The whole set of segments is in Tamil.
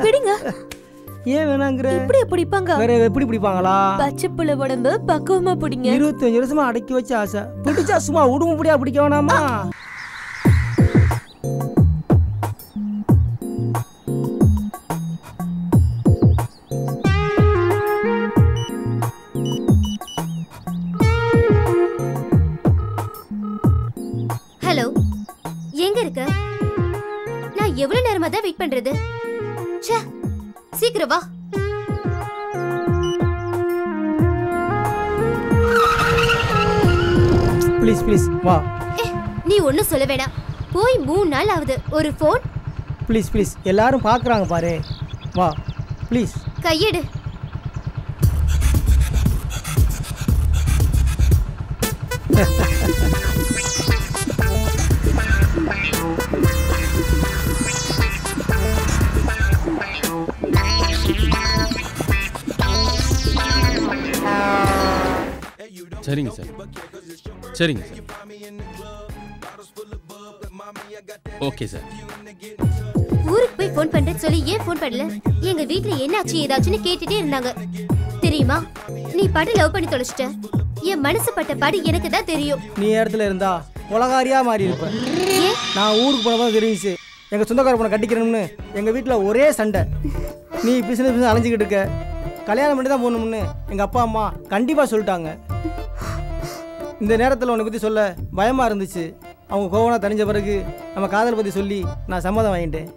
விடுங்க. ஏன் வேணாங்கற? இப்படி பிடிப்பாங்க. வேற எப்படி பிடிப்பாங்களா? பச்சை புள்ள உடம்பு பக்குவமா பிடிங்க. 25 வருஷமா அடக்கி வச்ச ஆசை. பிடிச்சா சும்மா உடுமுடியா பிடிக்க வேணாமா? ஹலோ, எங்க இருக்க? நான் எவ்வளவு நேரமா தான் வெயிட் பண்றது? ச்சே, சீக்கிரம் வா. ப்ளீஸ் ப்ளீஸ் வா. நீ ஒன்னும் சொல்ல வேணாம். போய் 3 நாள் ஆகுது. ஒரு ஃபோன். ப்ளீஸ் ப்ளீஸ், எல்லாரும் பார்க்கறாங்க பாரு. வா ப்ளீஸ். கையெடு. சரிங்க சார், சரிங்க சார். Okay sir. ஊருக்கு போய் ஃபோன் பண்றேன்னு சொல்லி ஏன் ஃபோன் பண்ணல? எங்க வீட்ல என்னாச்சு ஏதாச்சுன்னு கேட்டுட்டே இருந்தாங்க. தெரியுமா, நீ பாட்டு லவ் பண்ணி தொலைச்சிட்ட. என் மனசு பட்ட பாடு எனக்கு தான் தெரியும். நீ இடத்துல இருந்தா உலகாரியா மாறி இருப்ப. நான் ஊருக்கு போனப்போ தெரிஞ்சிச்சு, எங்க சொந்தக்கார பொண்ணை கட்டிக்கிறேன்னு எங்க வீட்டில் ஒரே சண்டை. நீ பிசினஸ் அலைஞ்சிக்கிட்டு இருக்க, கல்யாணம் பண்ணி தான் போகணும்னு எங்க அப்பா அம்மா கண்டிப்பா சொல்லிட்டாங்க. இந்த நேரத்தில் உன்னை பற்றி சொல்ல பயமாக இருந்துச்சு. அவங்க கோவனா தணிஞ்ச பிறகு நம்ம காதல் பற்றி சொல்லி நான் சம்மதம் வாங்கிட்டேன்.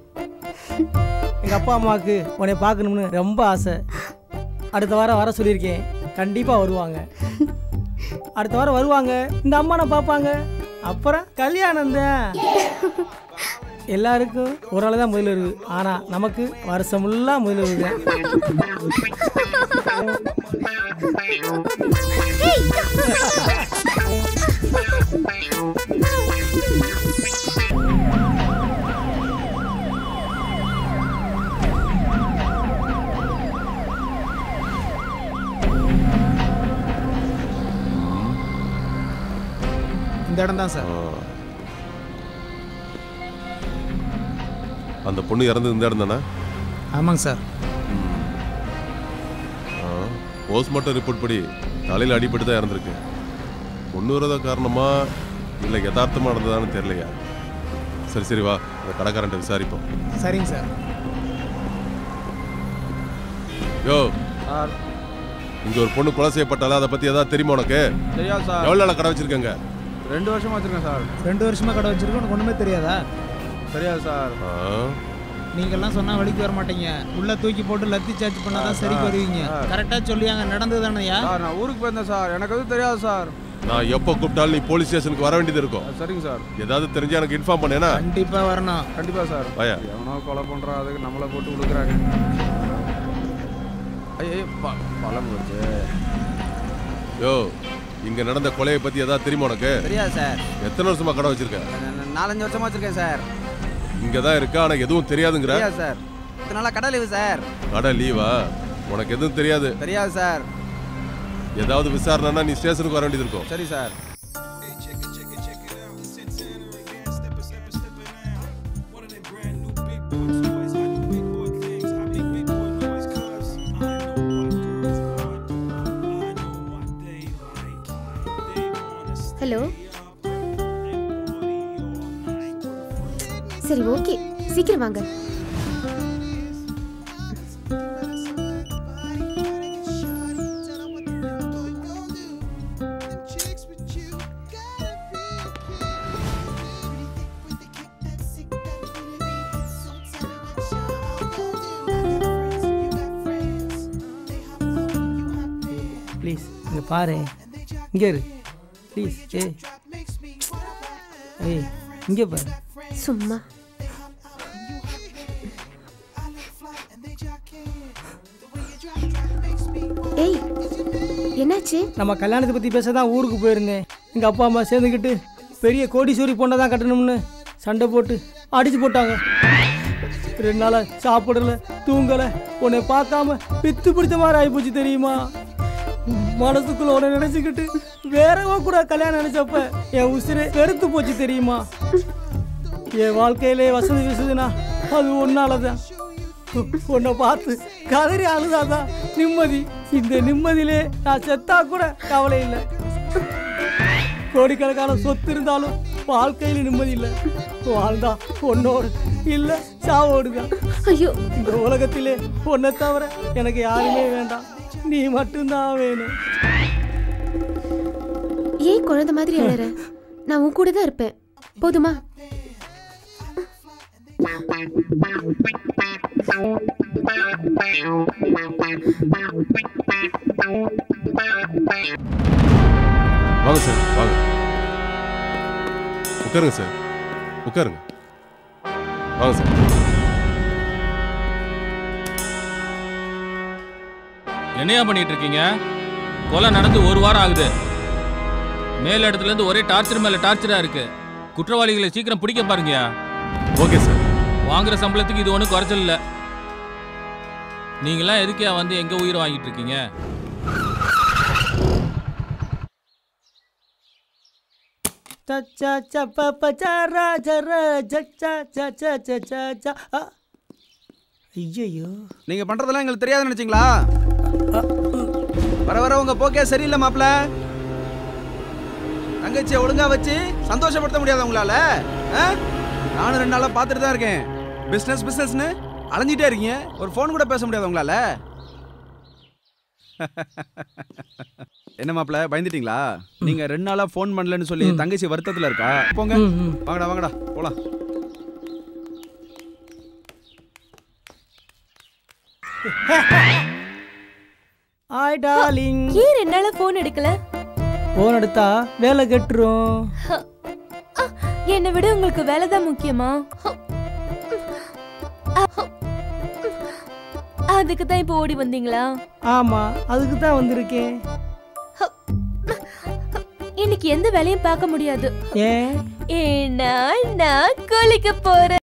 எங்கள் அப்பா அம்மாவுக்கு உன்னை பார்க்கணும்னு ரொம்ப ஆசை. அடுத்த வாரம் வர சொல்லியிருக்கேன். கண்டிப்பாக வருவாங்க. அடுத்த வாரம் வருவாங்க, இந்த அம்மா நான் பார்ப்பாங்க. அப்புறம் கல்யாணம் தான். எல்லாருக்கும் ஒரு நாள் தான் முதல்ல இருக்குது, ஆனால் நமக்கு வருஷம் ஃபுல்லாக முதல்ல இருக்குது. இந்த இடம் தான் சார். அந்த பொண்ணு இறந்தது இந்த இடம் தானே? ஆமாங்க சார். போஸ்ட்மார்ட்டம் ரிப்போர்ட் படி தலையில் அடிபட்டு தான் இறந்துருக்கு. முன்னுறத காரணமா இல்லை யதார்த்தமாக நடந்ததான்னு தெரியலையா? சரி சரி வா, அந்த கடைக்காரன்ட்ட விசாரிப்போம். சரிங்க சார். யோ சார், இங்க ஒரு பொண்ணு கொலை செய்யப்பட்டால, அதை பத்தி ஏதாவது தெரியுமா உனக்கு? தெரியாது சார். எவ்வளோ நாள் கடை வச்சிருக்கங்க? 2 வருஷமா வச்சிருக்கேன் சார். 2 வருஷமா கடை வச்சிருக்கோம். உனக்கு ஒன்றுமே தெரியாதா? தெரியாது சார். நீங்கள்லாம் சொன்னால் வழிக்கு வர மாட்டீங்க. உள்ள தூக்கி போட்டு லத்தி சார்ஜ் பண்ணால் தான் சரிக்கு வருவீங்க. கரெக்டாக சொல்லியாங்க. நடந்தது தானேயா? சார், நான் ஊருக்கு போயிருந்தேன் சார். எனக்கு எதுவும் தெரியாது சார். நான் எப்போ கூப்பிட்டாலும் நீ போலீஸ் ஸ்டேஷனுக்கு வர வேண்டியது இருக்கும். சரிங்க சார். ஏதாவது தெரிஞ்சா எனக்கு இன்ஃபார்ம் பண்ணேனா? கண்டிப்பாக வரணும். கண்டிப்பாக சார். பயா எவனோ கொலை பண்ணுறா, அதுக்கு நம்மளை போட்டு விழுக்கிறாங்க. ஐயோ பழம் வச்சு. யோ, இங்க நடந்த கொலையை பத்தி ஏதாவது தெரியுமா உனக்கு? தெரியாது சார். எத்தனை வருஷமா கடை வச்சிருக்க? 4-5 வருஷமா வச்சிருக்கேன் சார். இங்க தான் இருக்கா, ஆனா எதுவும் தெரியாதுங்கற? தெரியாது சார். இத்தனை நாளா கடை லீவு சார். கடை லீவா? உனக்கு எதுவும் தெரியாது? தெரியாது சார். ஏதாவது விசாரணைனா நீ ஸ்டேஷனுக்கு வர வேண்டியது இருக்கும். சரி சார். ஹலோ. சரி ஓகே, சீக்கிரம் வாங்க. ப்ளீஸ் இங்கே பாரு, இங்கே இரு ப்ளீஸ். ஏய் இங்கே பாரு. சும்மா ஏய், என்னாச்சு? நம்ம கல்யாணத்தை பற்றி பேச தான் ஊருக்கு போயிருந்தேன். எங்கள் அப்பா அம்மா சேர்ந்துக்கிட்டு பெரிய கோடீஸ்வரி பொண்ணை தான் கட்டணும்னு சண்டை போட்டு அடிச்சு போட்டாங்க. 2 நாளாக சாப்பிடல, தூங்கலை, உன்னை பார்க்காம பித்து பிடிச்ச மாதிரி ஆகிப்போச்சு தெரியுமா? மனசுக்குள்ள உன்னை நினைச்சுக்கிட்டு வேறவோ கூட கல்யாணம் நினைச்சப்ப என் உசிரே வெறுத்து போச்சு தெரியுமா? என் வாழ்க்கையிலே வசதி விசுதுனா அது ஒன்னாலதான். உன்னை பார்த்து கதறி அழுதாதான் நிம்மதி. இந்த நிம்மதியிலே நான் செத்தா கூட கவலை இல்லை. கோடிக்கணக்கான சொத்து இருந்தாலும் வாழ்க்கையில நிம்மதி இல்லை. வாழ்ந்தா பொண்ணோடு இல்லை சாவோடுதான். ஐயோ, இந்த உலகத்திலே பொண்ணை தவிர எனக்கு யாருமே வேண்டாம். நீ மட்டும்தான் வேணும். ஏன் குழந்தை மாதிரி அழற? நான் உன் கூட தான் இருப்பேன், போதுமா? வாங்க சார், வாங்க உட்காருங்க சார், உட்காருங்க. வாங்க சார். என்னையா பண்ணிட்டு இருக்கீங்க? கொலை நடந்து ஒரு வாரம் ஆகுது. மேல் இடத்துல இருந்து ஒரே டார்ச்சர் மேல டார்ச்சரா இருக்கு. குற்றவாளிகளை சீக்கிரம் பிடிக்க பாருங்கயா. Okay sir. வாங்குற சம்பளத்துக்கு இது ஒன்றும் குறைச்சல் இல்லை. நீங்களாம் எதுக்கையா வந்து எங்க உயிர் வாங்கிட்டு இருக்கீங்க? ஐயோ, நீங்க பண்றதெல்லாம் எங்களுக்கு தெரியாது நினைச்சீங்களா? வர வர உங்க போக்கே சரியில்லை மாப்ள. தங்கச்சியை ஒழுங்கா வச்சு சந்தோஷப்படுத்த முடியாத உங்களால? நானும் 2 நாளா பார்த்துட்டு தான் இருக்கேன். பிசினஸ் பிசினஸ்னு அலைஞ்சிட்டே இருக்கீங்க. ஒரு ஃபோன் கூட பேச முடியாத உங்களால? என்ன மாப்ள, பயந்துட்டீங்களா? நீங்க 2 நாளா ஃபோன் பண்ணலன்னு சொல்லி தங்கச்சி வருத்தத்துல இருக்கா. போங்க, வாங்கடா வாங்கடா போலாம். Hi darling. ஏன் 2 நாளா போன் எடுக்கல? போன் எடுத்தா வேலை கெட்டுரும். என்னை விட உங்களுக்கு வேலை தான் முக்கியமா? அதுக்கு தான் இப்போ ஓடி வந்தீங்களா? ஆமா, அதுக்கு தான் வந்திருக்கேன். இன்னைக்கு எந்த வேலையும் பார்க்க முடியாது. ஏன்? ஏன்னா நான் குளிக்க போறேன்.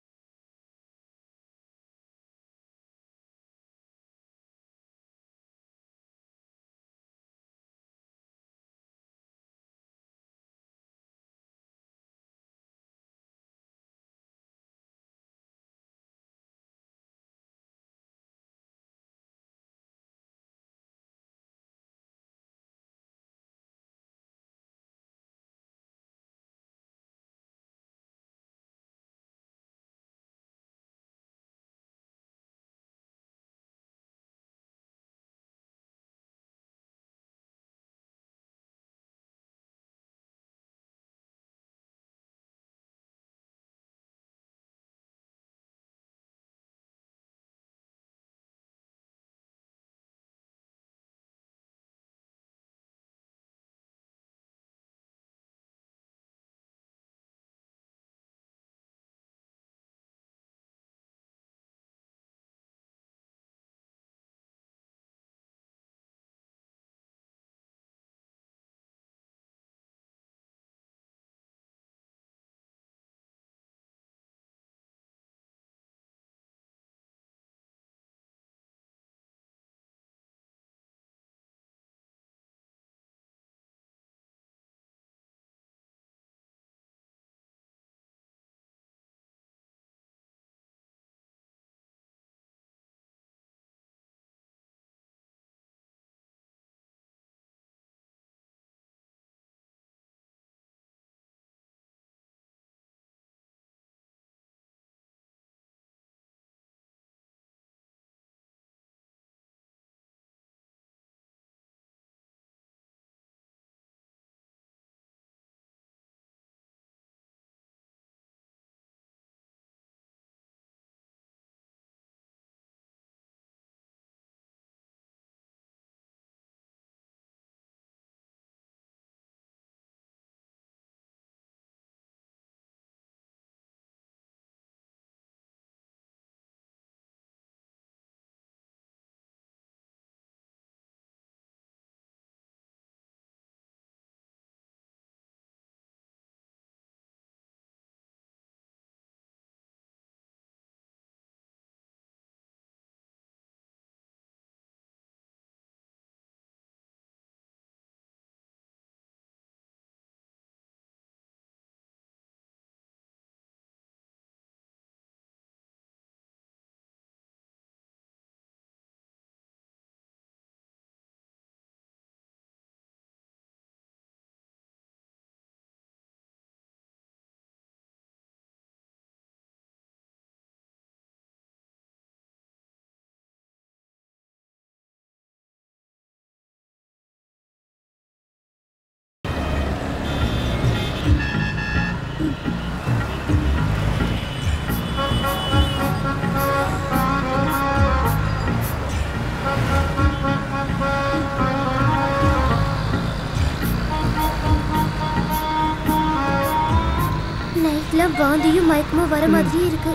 வாந்தியும் மயக்கமும் வர மாதிரியே இருக்கு.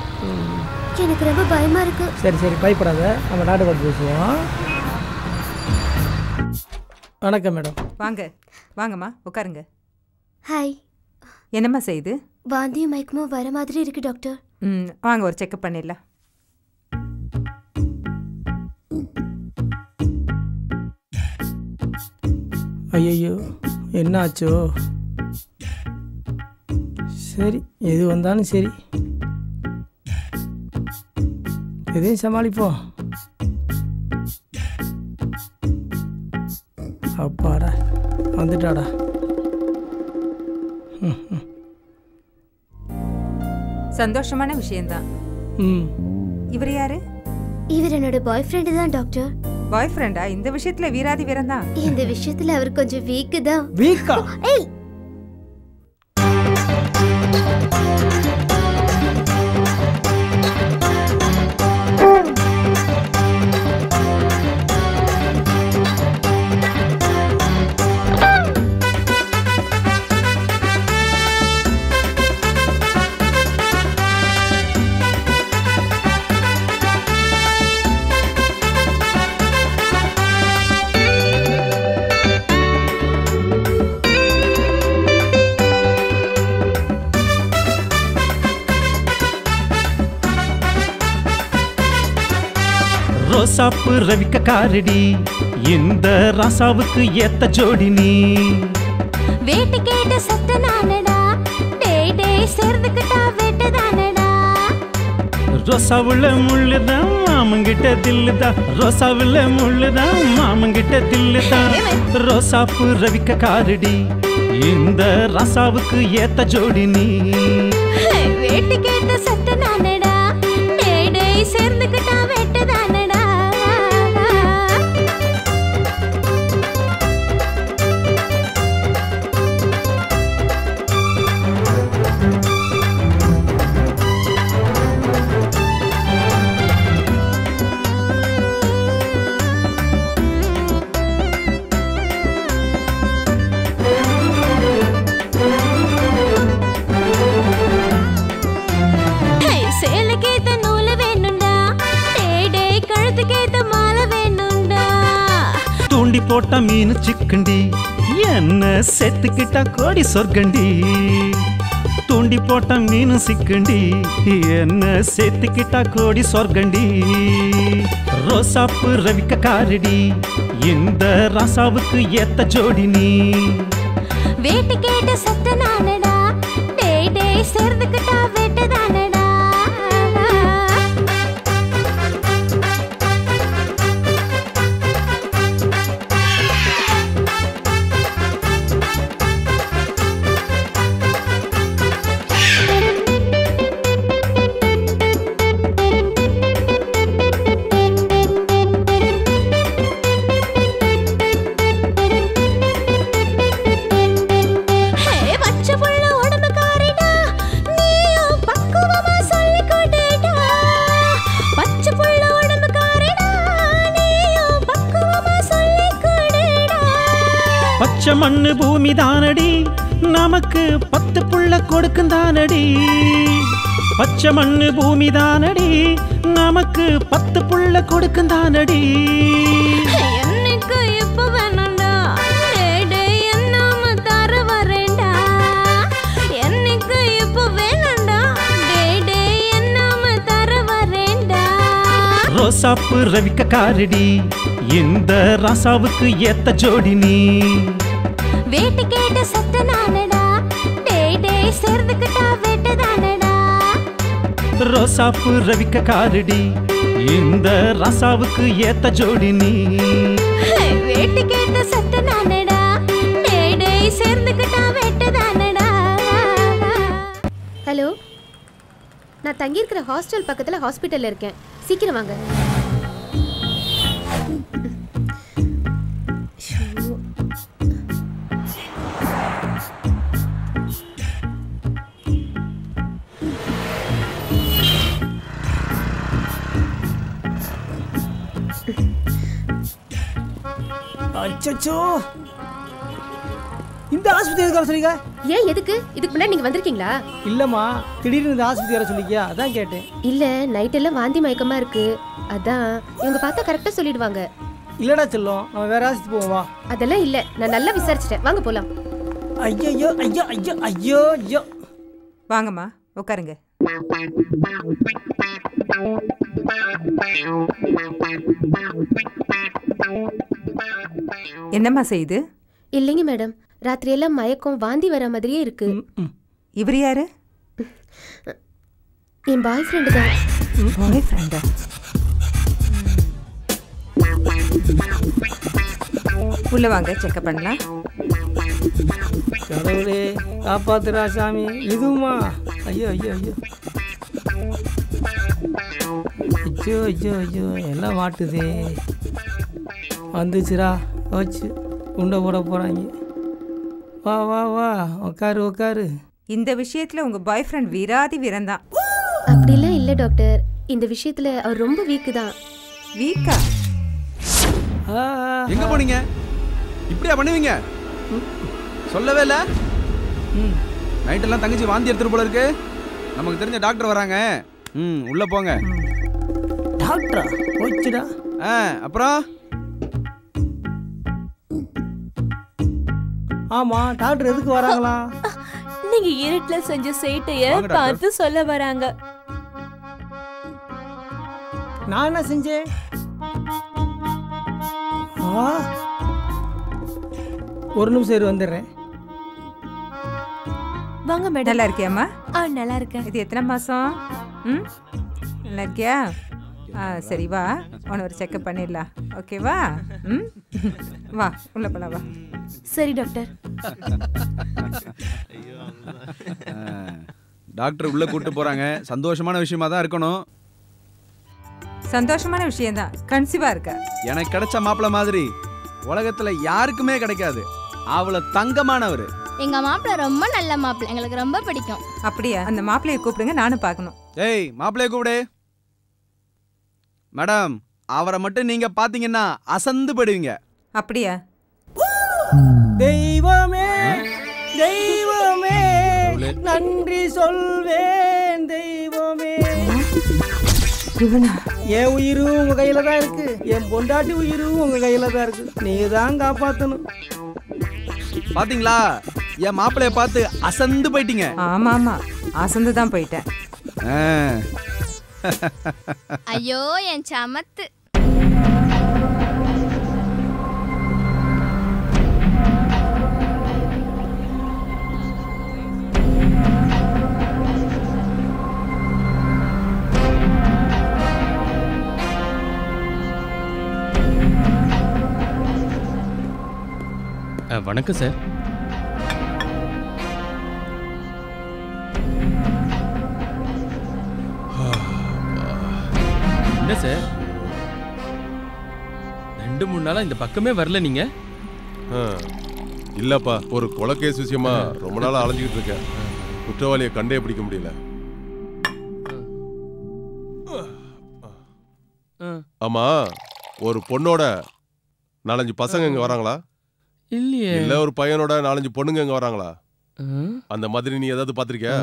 எனக்கு ரொம்ப பயமா இருக்கு. சரி சரி பயப்படாத, நம்ம டாக்டர் பார்த்து பேசுவோம். வணக்கம் மேடம். வாங்க வாங்கம்மா உட்காருங்க. ஹாய். என்னம்மா செய்யுது? வாந்தியும் மயக்கமும் வர மாதிரி இருக்கு டாக்டர். வாங்க ஒரு செக்அப் பண்ணிடலாம். ஐயோ என்ன ஆச்சோ? சரி எது வந்தாலும் சரி, எதையும் சமாளிப்போம். அப்பாடா வந்துட்டாடா. சந்தோஷமான விஷயம்தான். இவர் யாரு? இவர் என்னோட பாய் ஃப்ரெண்டு தான் டாக்டர். பாய் ஃப்ரெண்டா? இந்த விஷயத்துல வீராதி வீரம் தான். இந்த விஷயத்துல அவர் கொஞ்சம் வீக் தான். வீக்கா? ஏய் ரோசாப்பு ரவிக்க காரடி, இந்த ராசாவுக்கு ஏத்த ஜோடி நீ. வேட்டு கேட்ட சத்த நானடா, டேய் டேய் சேர்ந்துக்கிட்டா வேட்டு தானடா. ரோசாவுல முள்ளுதான் மாமங்கிட்ட தில்லுதான், ரோசாவுல முள்ளுதான் மாமங்கிட்ட தில்லுதான். ரோசாப்பு ரவிக்க காரடி, இந்த ராசாவுக்கு ஏத்த ஜோடி நீ. வேட்டு கேட்ட சத்த நானடா, டேய் டேய் சேர்ந்துக்கிட்டா வேட்டு தானடா. தூண்டி போட்ட மீன் சிக்கண்டி, என்ன செத்துக்கிட்டா கோடி சொர்க்கண்டி. தூண்டி போட்ட மீன் சிக்கண்டி, என்ன செத்துக்கிட்டா கோடி சொர்க்கண்டி. ரோசாப்பு ரவிக்க காரடி, இந்த ராசாவுக்கு ஏத்த ஜோடி நீ. வேட்டு கேட்ட சத்த நானடா, டேய் டேய் சேர்ந்துக்கிட்டா வேட்டு தானடா. பச்சை மண்ணு பூமி தானடி, நமக்கு 10 புள்ள கொடுக்கும் தானடி. பச்சை மண்ணு பூமி தானடி, நமக்கு 10 புள்ள கொடுக்கும் தானடி. எனக்கு இப்ப வேணாண்டா, டேய் டேய் என்னாம தர வரேன்டா. எனக்கு இப்ப வேணாண்டா, டேய் டேய் என்னாம தர வரேன்டா. ரோசாப்பு ரவிக்க காரடி, இந்த ராசாவுக்கு ஏத்த ஜோடி நீ. வேட்டு கேட்ட சத்த நானடா, டேய் டேய் சேர்ந்துக்கிட்டா வேட்டு தானடா. ரோசாப்பு ரவிக்க காரடி, இந்த ராசாவுக்கு ஏத்த ஜோடி நீ. வேட்டு கேட்ட சத்த நானடா, டேய் டேய் சேர்ந்துக்கிட்டா வேட்டு தானடா. ஹலோ, நான் தங்கியிருக்கிற ஹாஸ்டல் பக்கத்தில் ஹாஸ்பிட்டலில் இருக்கேன், சீக்கிரம் வாங்க. அச்சோ, இந்த ஆஸ்பத்திரி எதுக்காக சொல்றீங்க? ஏன் எதுக்கு இதுக்கு முன்னாடி நீங்க வந்திருக்கீங்களா? இல்லம்மா, திடீர்னு இந்த ஆஸ்பத்திரி வர சொல்லிக்கியா, அதான் கேட்டேன். இல்ல நைட் எல்லாம் வாந்தி மயக்கமா இருக்கு, அதான் இவங்க பார்த்தா கரெக்டா சொல்லிடுவாங்க. இல்லடா செல்லம், நம்ம வேற ஆஸ்பத்திரி போவோம் வா. அதெல்லாம் இல்ல, நான் நல்லா விசாரிச்சிட்டேன், வாங்க போலாம். ஐயோ ஐயோ ஐயோ ஐயோ ஐயோ. வாங்கம்மா உட்காருங்க. என்னம்மா செய்யுது? இல்லைங்க மேடம், ராத்திரி எல்லாம் மயக்கம் வாந்தி வர மாதிரியே இருக்கு. இவர் யாரு? என் பாய் ஃப்ரெண்டு தான். பாய் ஃப்ரெண்டா? உள்ள வாங்க, செக்அப் பண்ணலாம். கடவுளே காப்பாத்துறா சாமி. இதுமா ஐயோ ஐயோ ஐயோ ஐயோ ஐயோ ஐயோ எல்லாம் மாட்டுதே. வந்துச்சுரா, வச்சு உண்டை போட போகிறாங்க. வா வா வா, உட்காரு உட்காரு. இந்த விஷயத்துல உங்க பாய் ஃப்ரெண்ட் வீராதி வீரன்தான். அப்படிலாம் இல்ல டாக்டர், இந்த விஷயத்துல அவர் ரொம்ப வீக்கு தான். வீக்கா? எங்க போனீங்க? இப்படியா பண்ணுவீங்க? சொல்லவே இல்ல. நைட்டெல்லாம் தங்கச்சி வாந்தி எடுத்துட்டு போல இருக்கு. நமக்கு தெரிஞ்ச டாக்டர் வராங்க. உள்ள போங்க. டாக்டரா? போச்சுடா. அப்புறம் ஆமா, டாக்டர் எதுக்கு வராங்களா? நீங்க இருட்டுல செஞ்ச சேட்டைய பார்த்து சொல்ல வராங்க. நான் என்ன செஞ்சேன்? ஒரு நிமிஷம் இரு, வந்துடுறேன். வாங்க மேடம். நல்லா இருக்கியாம்மா? நல்லா இருக்கேன். இது எத்தனை மாசம்? நல்லா இருக்கியா? சரி வா, உன ஒரு செக்அப் பண்ணிடலாம். ஓகேவா? வா உள்ள போலாம் வா. சரி டாக்டர். டாக்டர் உள்ள கூட்டு போறாங்க. சந்தோஷமான விஷயமா தான் இருக்கணும். சந்தோஷமான விஷயம்தான். கன்சீவா இருக்க. எனக்கு கிடைச்ச மாப்பிள்ள மாதிரி உலகத்துல யாருக்குமே கிடைக்காது. அவள தங்கமானவர். எங்க மாப்பிள்ள ரொம்ப நல்ல மாப்பிள்ள, எங்களுக்கு ரொம்ப பிடிக்கும். அப்படியா? அந்த மாப்பிள்ளைய கூப்பிடுங்க, நானும் பார்க்கணும். ஏய், மாப்பிள்ளைய கூப்பிடு. மேடம், அவரை மட்டும் நீங்க பாத்தீங்கன்னா அசந்து போயிடுவீங்க. அப்படியா? தெய்வமே தெய்வமே நன்றி சொல்வேன் தெய்வமே. என் உயிரும் உங்க கையில தான் இருக்கு, என் பொண்டாட்டி உயிரும் உங்க கையில தான் இருக்கு. நீங்க தான் காப்பாத்தணும். பாத்தீங்களா, என் மாப்பிள்ளைய பார்த்து அசந்து போயிட்டீங்க. ஆமா ஆமா, அசந்து தான் போயிட்டேன். ஐயோ என் சமத்து. வணக்கம் சார். என்ன சார், 2-3 நாளா இந்த பக்கமே வரல நீங்க? இல்லப்பா, ஒரு கொலை கேஸ் விஷயமா ரொம்ப நாளா அலைஞ்சிக்கிட்டு இருக்கேன். குற்றவாளியை கண்டே பிடிக்க முடியல. ஆமா, ஒரு பொண்ணோட 4-5 பசங்க இங்க வராங்களா? இல்லையே. இல்ல ஒரு பையனோட 4-5 பொண்ணுங்க இங்க வராங்களா? அந்த மாதிரி நீ ஏதாவது பாத்திருக்கியா?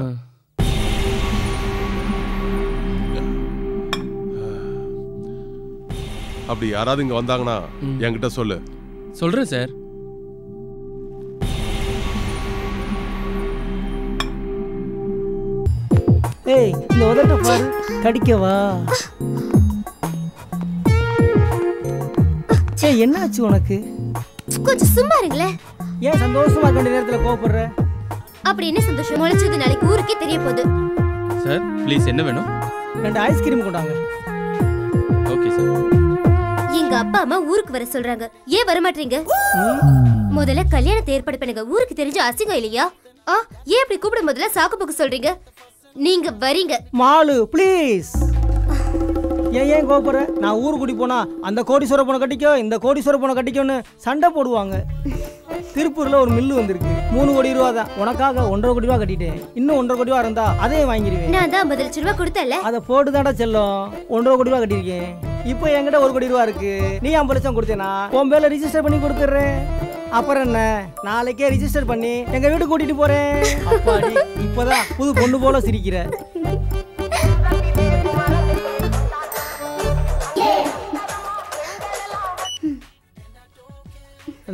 அப்படி யாராவது இங்க வந்தாங்கன்னா என்கிட்ட சொல்லு. சொல்றேன் சார். ஏய், இந்த உதட்ட பாரு, கடிக்கவா? ஏய், என்னாச்சு உனக்கு? கொஞ்சம் சும்மா இருங்களே. ஏன் சந்தோஷமா இருக்க வேண்டிய நேரத்துல கோபப்படுற? அப்படி என்ன சந்தோஷம்? முளைச்சது நாளைக்கு ஊருக்கே தெரிய போகுது. சார் ப்ளீஸ், என்ன வேணும்? 2 ஐஸ்கிரீம் கொண்டாங்க. Okay sir. எங்க அப்பா அம்மா ஊருக்கு வர சொல்றாங்க, ஏன் வர மாட்டீங்க? முதல்ல கல்யாணத்தை ஏற்பாடு பண்ணுங்க, ஊருக்கு தெரிஞ்ச அசிங்கம் இல்லையா? ஏன் இப்படி கூப்பிடும் முதல்ல சாக்கு போக்கு சொல்றீங்க? நீங்க வரீங்க. மாலு ப்ளீஸ். ஏன் கோபப்படுற? நான் ஊருக்கு கூட்டி போனா அந்த கோடீஸ்வர பொண்ணை கட்டிக்கோ, இந்த கோடீஸ்வர பொண்ணை கட்டிக்கோன்னு சண்டை போடுவாங்க. திருப்பூர்ல ஒரு மில்லு வந்திருக்கு, 3 கோடி ரூபா தான். உனக்காக 1.5 கோடி ரூபா கட்டிட்டேன். இன்னும் 1.5 கோடி ரூபா இருந்தா அதையும் வாங்கிடுவேன். நான் தான் 50 லட்சம் ரூபா கொடுத்தல, அதை போட்டுதாடா செல்லும். 1.5 கோடி ரூபா கட்டியிருக்கேன். இப்போ என்கிட்ட 1 கோடி ரூபா இருக்கு. நீ 50 லட்சம் கொடுத்தேனா உன் பேர்ல ரிஜிஸ்டர் பண்ணி கொடுத்துட்றேன். அப்புறம் என்ன, நாளைக்கே ரிஜிஸ்டர் பண்ணி எங்க வீட்டு கூட்டிட்டு போறேன். அப்பாடி, இப்பதான் புது பொண்ணு போல சிரிக்கிற.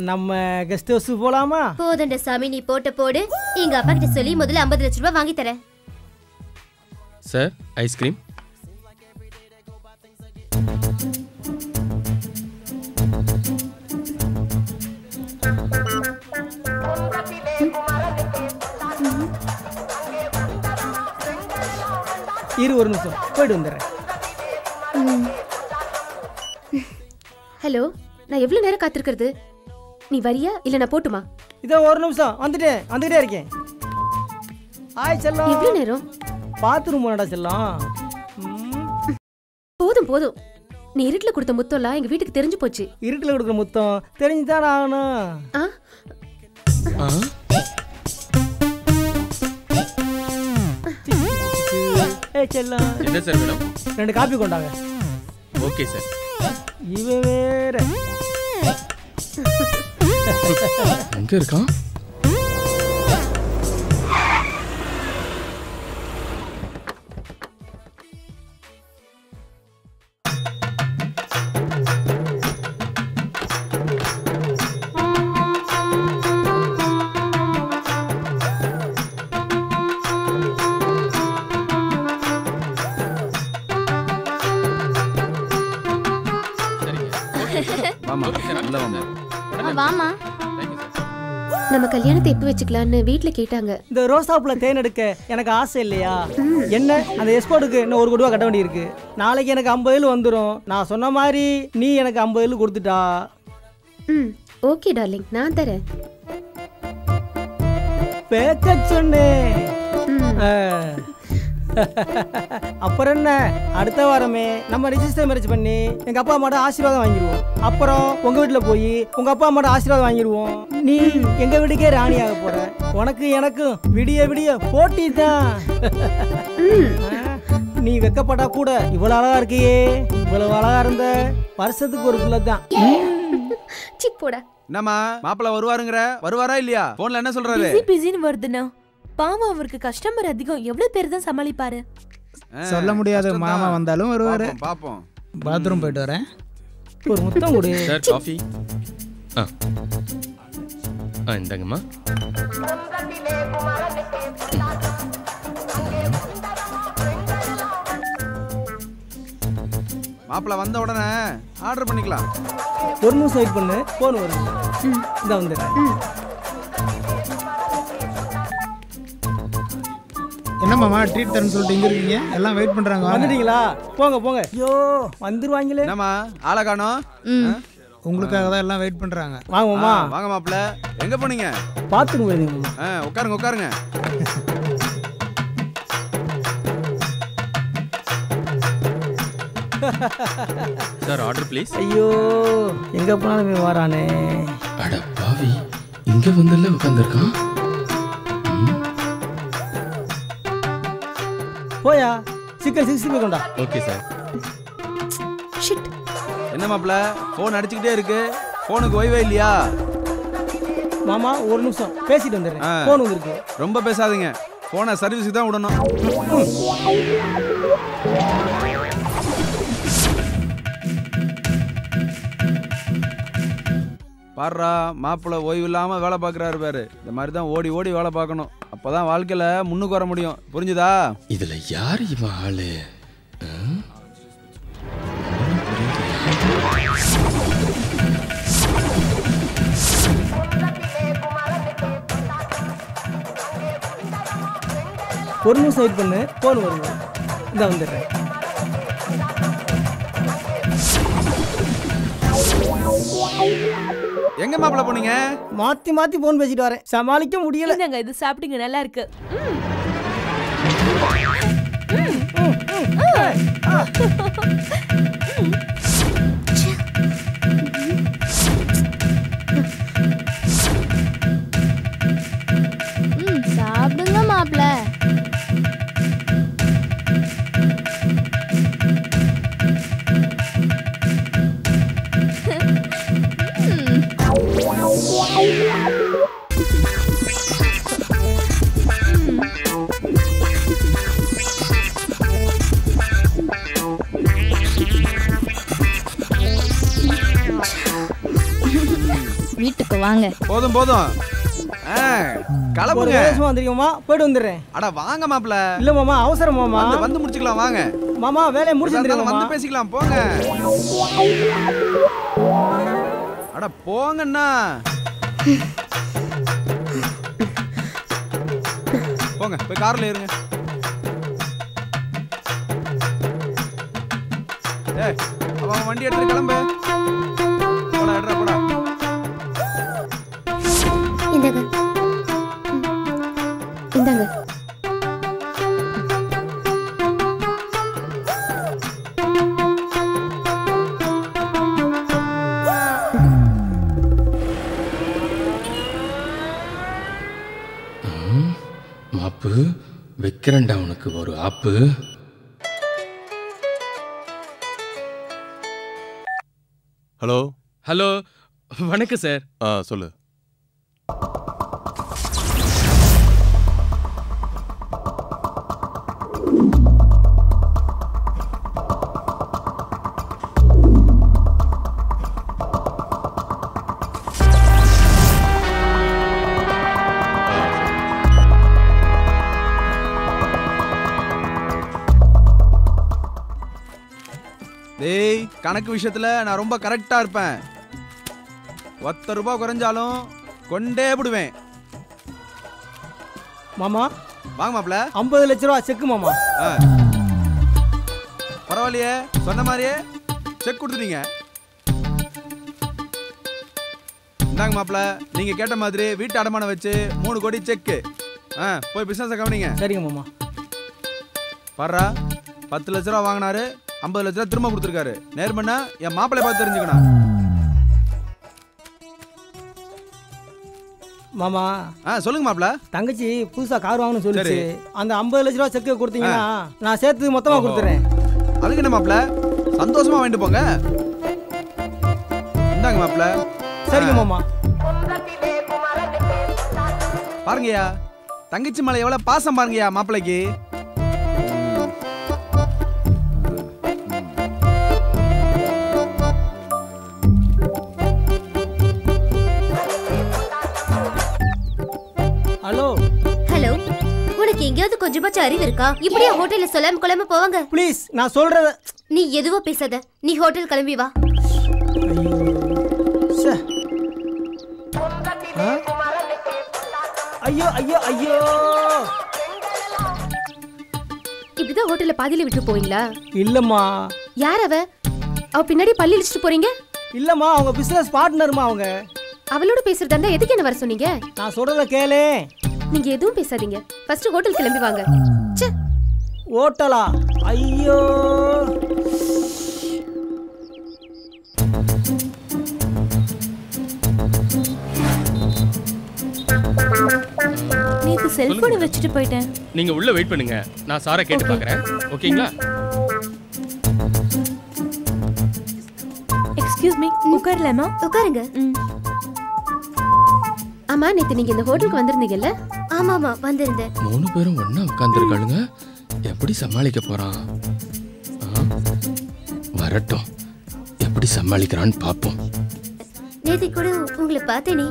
நம்ம கெஸ்ட் ஹவுஸ் போலாமா? போதண்ட சாமி, நீ போடு. எங்க அப்பா கிட்ட சொல்லி முதல்ல 50 லட்சம் ரூபாய் வாங்கி தரேன். Sir ice cream. ஒரு நிமிஷம் போயிட்டு வந்துடுறேன். ஹலோ, நான் எவ்வளவு நேரம் காத்திருக்கிறது? நீ வரியா இல்ல நான் போட்டுமா? இதோ ஒரு நிமிஷம் வந்துட்டே இருக்கேன். ஆய் செல்லம். எவ்வளவு நேரம்? பாத்ரூம் போனடா செல்லம். போதும். நீ இருட்டுல கொடுத்த முத்தம்லாம் எங்க வீட்டுக்கு தெரிஞ்சு போச்சு. இருட்டுல கொடுக்குற முத்தம் தெரிஞ்சுதான் ஆகணும். என்ன சார் வேணும்? 2 காபி கொண்டாங்க. Okay sir. இவன் வேற எங்க இருக்கான்? வாமா. நம்ம கல்யாணத்தை எப்ப வச்சுக்கலாம்னு வீட்ல கேட்டாங்க. இந்த ரோசாப்புல தேன் எடுக்க எனக்கு ஆசை இல்லையா? என்ன அந்த எக்ஸ்போர்ட்டுக்கு இன்னும் 1 கோடி ரூபா கட்ட வேண்டி இருக்கு. நாளைக்கு எனக்கு 50,000 வந்துடும். நான் சொன்ன மாதிரி நீ எனக்கு 50,000 கொடுத்துட்டா. ஓகே டார்லிங், நான் தரேன். பேக்க சொன்னேன். அப்புறம் என்ன, அடுத்த வாரமே நம்ம ரிஜிஸ்டர் மேரேஜ் பண்ணி எங்க அப்பா அம்மாட்ட ஆசீர்வாதம் வாங்கிடுவோம். அப்புறம் உங்க வீட்டுல போய் உங்க அப்பா அம்மாட்ட ஆசீர்வாதம் வாங்கிடுவோம். நீ எங்க வீட்டுக்கே ராணியாக போற. உனக்கு எனக்கும் விடிய விடிய போட்டி தான். நீ வெக்கப்பட்டா கூட இவ்வளவு அழகா இருக்கியே. இவ்வளவு அழகா இருந்த வருஷத்துக்கு ஒரு பிள்ளை தான். சிப்போடா. என்னம்மா மாப்பிள்ள வருவாரா இல்லையா? போன்ல என்ன சொல்றாரு? பிஸின்னு வருதுண்ணா. பாவம், அவருக்கு கஸ்டமர் அதிகம். எவ்வளவு பேர் தான் சமாளிப்பாரு? சொல்ல முடியாது. மாமா வந்தாலும் வருவாரு. பாப்போம். பாத்ரூம் போயிட்டு வரேன். ஒரு முத்தம் கொடு. Sir coffee. இந்தாங்கம்மா. மாப்பிள்ள வந்த உடனே ஆர்டர் பண்ணிக்கலாம். ஒரு நிமிஷம் வெயிட் பண்ணு. போன் வருது. இந்த வந்துடுறேன். என்ன மாமா ட்ரீட் தரேன்னு சொல்லிட்டு இங்க இருக்கீங்க? எல்லாம் வெயிட் பண்றாங்க. வந்துட்டீங்களா? போங்க. ஐயோ வந்துருவாங்களே. என்னம்மா ஆளை காணோம்? உங்களுக்காக தான் எல்லாம் வெயிட் பண்றாங்க. வாங்கம்மா. வாங்க மாப்பிள்ள. எங்க போனீங்க? பாத்ரூம் போயிருந்தீங்க. உட்காருங்க. Sir order please. ஐயோ எங்க போனாலும் வரானே. அட பாவி, இங்க வந்தல்ல உட்கார்ந்திருக்கான். போயா சிக்கன் 65 கொண்டா. Okay sir. ஷிட். என்ன மாப்பிள்ள போன் அடிச்சுக்கிட்டே இருக்கு. போனுக்கு ஓய்வே இல்லையா? மாமா ஒரு நிமிஷம் பேசிட்டு வந்துடுறேன். போன் வந்துருக்கு. ரொம்ப பேசாதீங்க. போனை சர்வீஸுக்கு தான் விடணும். பாடுறா, மாப்பிள்ள ஓய்வு இல்லாம வேலை பார்க்குறாரு பாரு. இந்த மாதிரி தான் ஓடி ஓடி வேலை பார்க்கணும். அப்பதான் வாழ்க்கையில முன்னுக்கு வர முடியும். புரிஞ்சுதா? இதுல யார் இவன் ஆளு? ஒரு நிமிஷம் வெயிட் பண்ணு. போன் வருங்க. இந்த வந்துடுறேன். எங்க மாப்பிள்ள போனீங்க? மாத்தி போன் பேசிட்டு வரேன். சமாளிக்க முடியல. இது சாப்பிடுங்க, நல்லா இருக்கு. சாப்பிடுங்க மாப்பிள்ள. வீட்டுக்கு வாங்க. போதும் போதும். கிளம்புங்க. வந்துருக்கோமா, போயிட்டு வந்துடுறேன். அட வாங்க மாப்ள. இல்ல மாமா, அவசரம் மாமா. வந்து முடிச்சுக்கலாம் வாங்க. மாமா வேலையை முடிச்சுட்டு வந்து பேசிக்கலாம் போங்க. அட போங்கண்ணா. போங்க போய் கார்ல ஏறுங்க. ஏய் அவன் வண்டி எடுத்து கிளம்பு. போடா எடுறா போடா. இந்தாங்க இந்தாங்க. மாப்பு வைக்கிறேன்டா உனக்கு ஒரு ஆப்பு. ஹலோ ஹலோ வணக்கம் சார். சொல்லு. டேய் கணக்கு விஷயத்துல நான் ரொம்ப கரெக்டா இருப்பேன். 10 ரூபாய் குறைஞ்சாலும் கொண்டே விடுவேன். மாமா வாங்க மாப்ள. 50 லட்சம் ரூபா செக் மாமா. பரவாயில்லையே, சொன்ன மாதிரியே செக் கொடுத்துட்டீங்க. இந்தாங்க மாப்ள, நீங்க கேட்ட மாதிரி வீட்டு அடமானம் வச்சு 3 கோடி செக். போய் பிசினஸ் கவனிங்க. சரிங்க மாமா. பாரா 10 லட்ச ரூபா வாங்கினாரு, 50 லட்ச ரூபா திரும்ப கொடுத்துருக்காரு. நேர்மண்ணா என் மாப்பிள்ளை பார்த்து தெரிஞ்சுக்கணும். மாமா சொல்லுங்க மாப்ள. தங்கச்சி புதுசா கார் வாங்கணும்னு சொல்லிச்சு. அந்த 50 லட்ச ரூபா செக் கொடுத்தீங்கன்னா நான் சேர்த்து மொத்தமா கொடுத்துறேன். அதுக்கு என்ன மாப்ள, சந்தோஷமா வாங்கிட்டு போங்க. இந்தாங்க மாப்ள. சரிங்க மாமா. பாருங்கய்யா, தங்கச்சி மேல எவ்வளவு பாசம் பாருங்கய்யா மாப்பிள்ளைக்கு. ஹலோ ஹலோ, உனக்கு எங்கயாவது கொஞ்சமாச்சும் அறிவு இருக்கா? இப்படியே ஹோட்டல்ல சொல்லாம கொள்ளாம போவாங்க. ப்ளீஸ் நான் சொல்றத. நீ எதுவோ பேசாத, நீ ஹோட்டல் கிளம்பி வா. ஐயோ ஐயோ ஐயோ. இப்படிதான் ஹோட்டல்ல பாதியில விட்டு போவீங்களா? இல்லம்மா. யார் அவ? அவ பின்னாடி பள்ளி இடிச்சிட்டு போறீங்க? இல்லம்மா, அவங்க பிசினஸ் பார்ட்னர்மா. அவங்க அவளோட பேசுறதா இருந்தா எதுக்கு என்ன வர சொன்னீங்க? நான் சொல்றத கேளு. நீங்க எதுவும் பேசாதீங்க, ஃபர்ஸ்ட் ஹோட்டல் கிளம்பி வாங்க. ச்சே, ஹோட்டலா? ஐயோ. நேத்து செல்போனை வச்சுட்டு போயிட்டேன். நீங்க உள்ள வெயிட் பண்ணுங்க, நான் சாரை கேட்டு பார்க்கறேன். ஓகேங்களா? எக்ஸ்கியூஸ் மீ, உட்காரலாமா? உட்காருங்க. ஆமா, நேத்து நீங்க இந்த ஹோட்டலுக்கு வந்திருந்தீங்கல்ல? ஆமா ஆமா வந்திருந்தேன். 3 பேரும் ஒண்ணா உட்கார்ந்துருக்காளுங்க. எப்படி சமாளிக்க போறான்? வரட்டும், எப்படி சமாளிக்கிறான்னு பாப்போம். நேத்து கூட உங்களை பார்த்தேனே.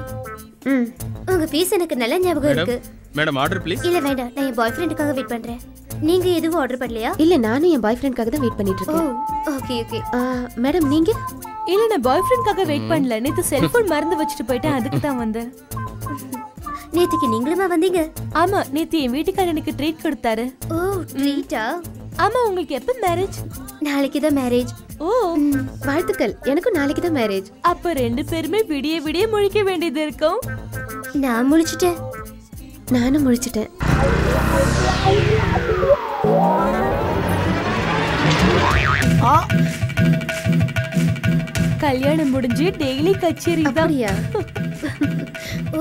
உங்க ஃபீஸ் எனக்கு நல்ல ஞாபகம் இருக்கு. Madam order please. இல்ல வேண்டாம், நான் என் பாய் ஃப்ரெண்டுக்காக வெயிட் பண்றேன். நீங்க எதுவும் ஆர்டர் பண்ணலையா? இல்ல, நானும் என் பாய் ஃப்ரெண்ட்காக தான் வெயிட் பண்ணிட்டு இருக்கேன். Okay okay. மேடம் நீங்க? இல்ல, நான் பாய் ஃப்ரெண்ட்காக வெயிட் பண்ணல. நேத்து செல்போன் மறந்து வச்சுட்டு போயிட்டேன், அதுக்கு தான் வந்தேன். நேத்துக்கு நீங்களுமா வந்தீங்க? ஆமா, நேத்து என் வீட்டுக்காரர் எனக்கு ட்ரீட் கொடுத்தாரு. ஓ, ட்ரீட்டா? ஆமா, உங்களுக்கு எப்ப மேரேஜ்? நாளைக்கு தான் மேரேஜ். ஓ, வாழ்த்துக்கள். எனக்கும் நாளைக்கு தான் மேரேஜ். அப்ப 2 பேருமே விடிய விடிய முழிக்க வேண்டியது இருக்கும். நான் முழிச்சிட்டேன். நானும் முழிச்சிட்டேன். கல்யாணம் முடிஞ்சு டெய்லி கச்சேரி தான்.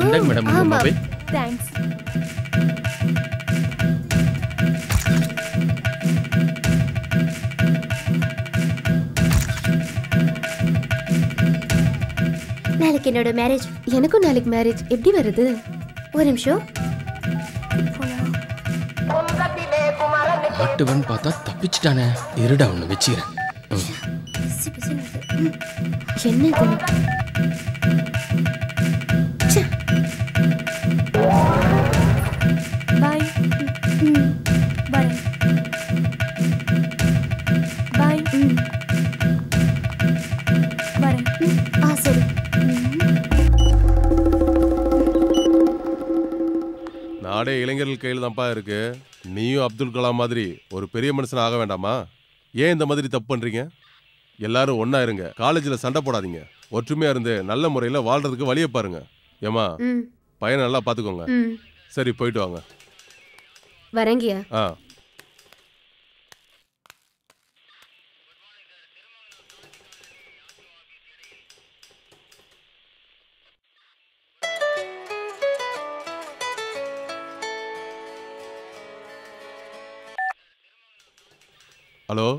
இந்தாங்க மேடம் உங்க மொபைல். தேங்க்ஸ். நாளைக்கு என்னோட மேரேஜ். எனக்கும் நாளைக்கு மேரேஜ். எப்படி வருது? ஒரு நிமிஷம். ஆட்டுவன் பார்த்தா தப்பிச்சிட்டானே. இருடா ஒன்று வச்சுக்கிறேன். என்ன இது? நாடே இளைஞர்கள் கையில் தான்ப்பா இருக்கு. நீயும் அப்துல் கலாம் மாதிரி ஒரு பெரிய மனுஷன் ஆக வேண்டாமா? ஏன் இந்த மாதிரி தப்பு பண்றீங்க? எல்லாரும் ஒன்னா இருங்க. காலேஜில் சண்டை போடாதீங்க. ஒற்றுமையா இருந்து நல்ல முறையில் வாழ்றதுக்கு வழியை பாருங்க. ஏமா பையனை நல்லா பார்த்துக்கோங்க. சரி போயிட்டு வாங்க. வரேங்கய்யா. ஹலோ,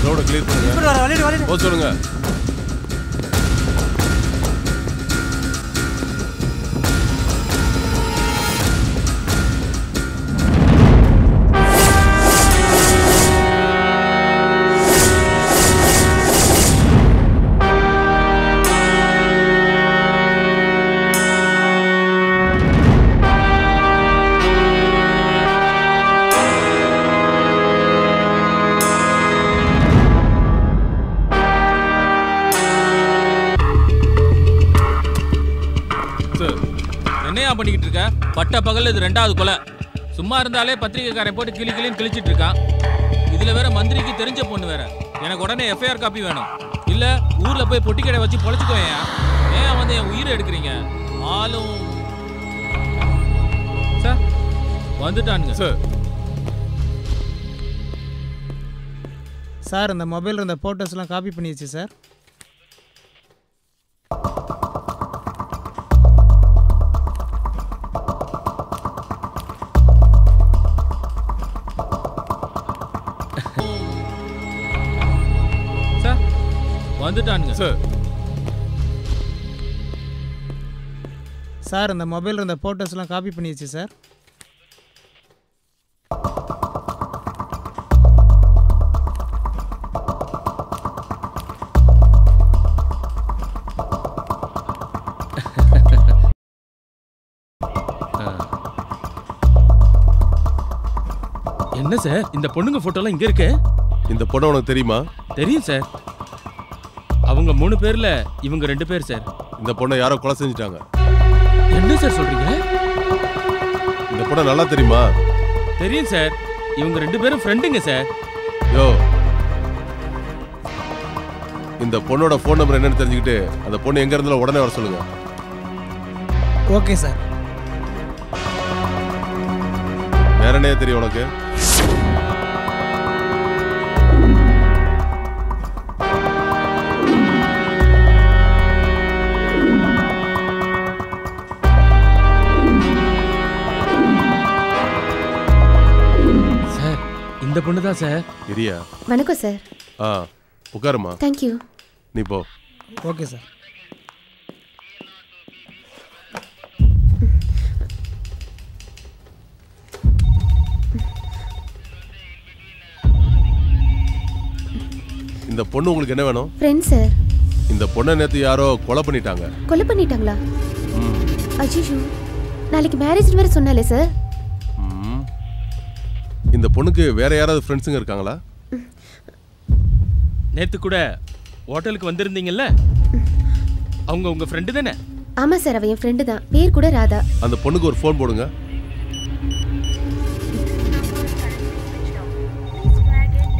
ரோட கிளியர் பண்ணுங்க. போ சொல்லுங்க. பண்ணிக்கிட்டு இருக்க பட்ட பகல் இது 2வது கொலை. சும்மா இருந்தாலே பத்திரிகைக்காரன் போட்டு கிளி கிளின்னு கிழிச்சிட்டு இருக்கான். இதுல வேற மந்திரிக்கு தெரிஞ்ச பொண்ணு வேற. எனக்கு உடனே எஃப்ஐஆர் காப்பி வேணும். இல்ல ஊர்ல போய் பொட்டி கடை வச்சு பொழைச்சுக்கோங்க. ஏன் வந்து என் உயிரை எடுக்கிறீங்க? ஆளும் சார் வந்துட்டானுங்க. சார் இந்த மொபைல் இருந்த போட்டோஸ்லாம் காப்பி பண்ணிடுச்சு சார். வந்துட்டானுங்க சார். இந்த மொபைல் இருந்த போட்டோஸ்லாம் காப்பி பண்ணிடுச்சு சார். என்ன சார் இந்த பொண்ணுங்க போட்டோலாம் இங்க இருக்கு? இந்த பொண்ணு உனக்கு தெரியுமா? தெரியும் சார். அவங்க 3 பேர்ல இவங்க 2 பேர் சார். இந்த பொண்ணை யாரோ கொலை செஞ்சுட்டாங்க. என்ன சார் சொல்றீங்க? இந்த பொண்ணை நல்லா தெரியுமா? தெரியும் சார். இவங்க 2 பேரும் ஃப்ரெண்டுங்க சார். யோ, இந்த பொண்ணோட ஃபோன் நம்பர் என்னன்னு தெரிஞ்சுக்கிட்டு அந்த பொண்ணு எங்க இருந்தாலும் உடனே வர சொல்லுங்க. Okay sir. வேற என்ன தெரியும் உனக்கு? இந்த பொண்ணு தான் சார். இரியா. வணக்கம் சார். உட்காருமா. Thank you. நீ போ. Okay sir. இந்த பொண்ணு உங்களுக்கு என்ன வேணும்? Friend sir. இந்த பொண்ணை நேத்து யாரோ கொலை பண்ணிட்டாங்க. கொலை பண்ணிட்டாங்களா? ஐயோ, நாளைக்கு மேரேஜ் வேற சொன்னாலே சார். இந்த பொண்ணுக்கு வேற யாராவது ஃப்ரெண்ட்ஸுங்க இருக்காங்களா? நேத்து கூட ஹோட்டலுக்கு வந்திருந்தீங்கல்ல, அவங்க உங்க ஃப்ரெண்டு தானே? ஆமா சார், அவ என் ஃப்ரெண்டு தான். பேர் கூட ராதா. அந்த பொண்ணுக்கு ஒரு ஃபோன் போடுங்க.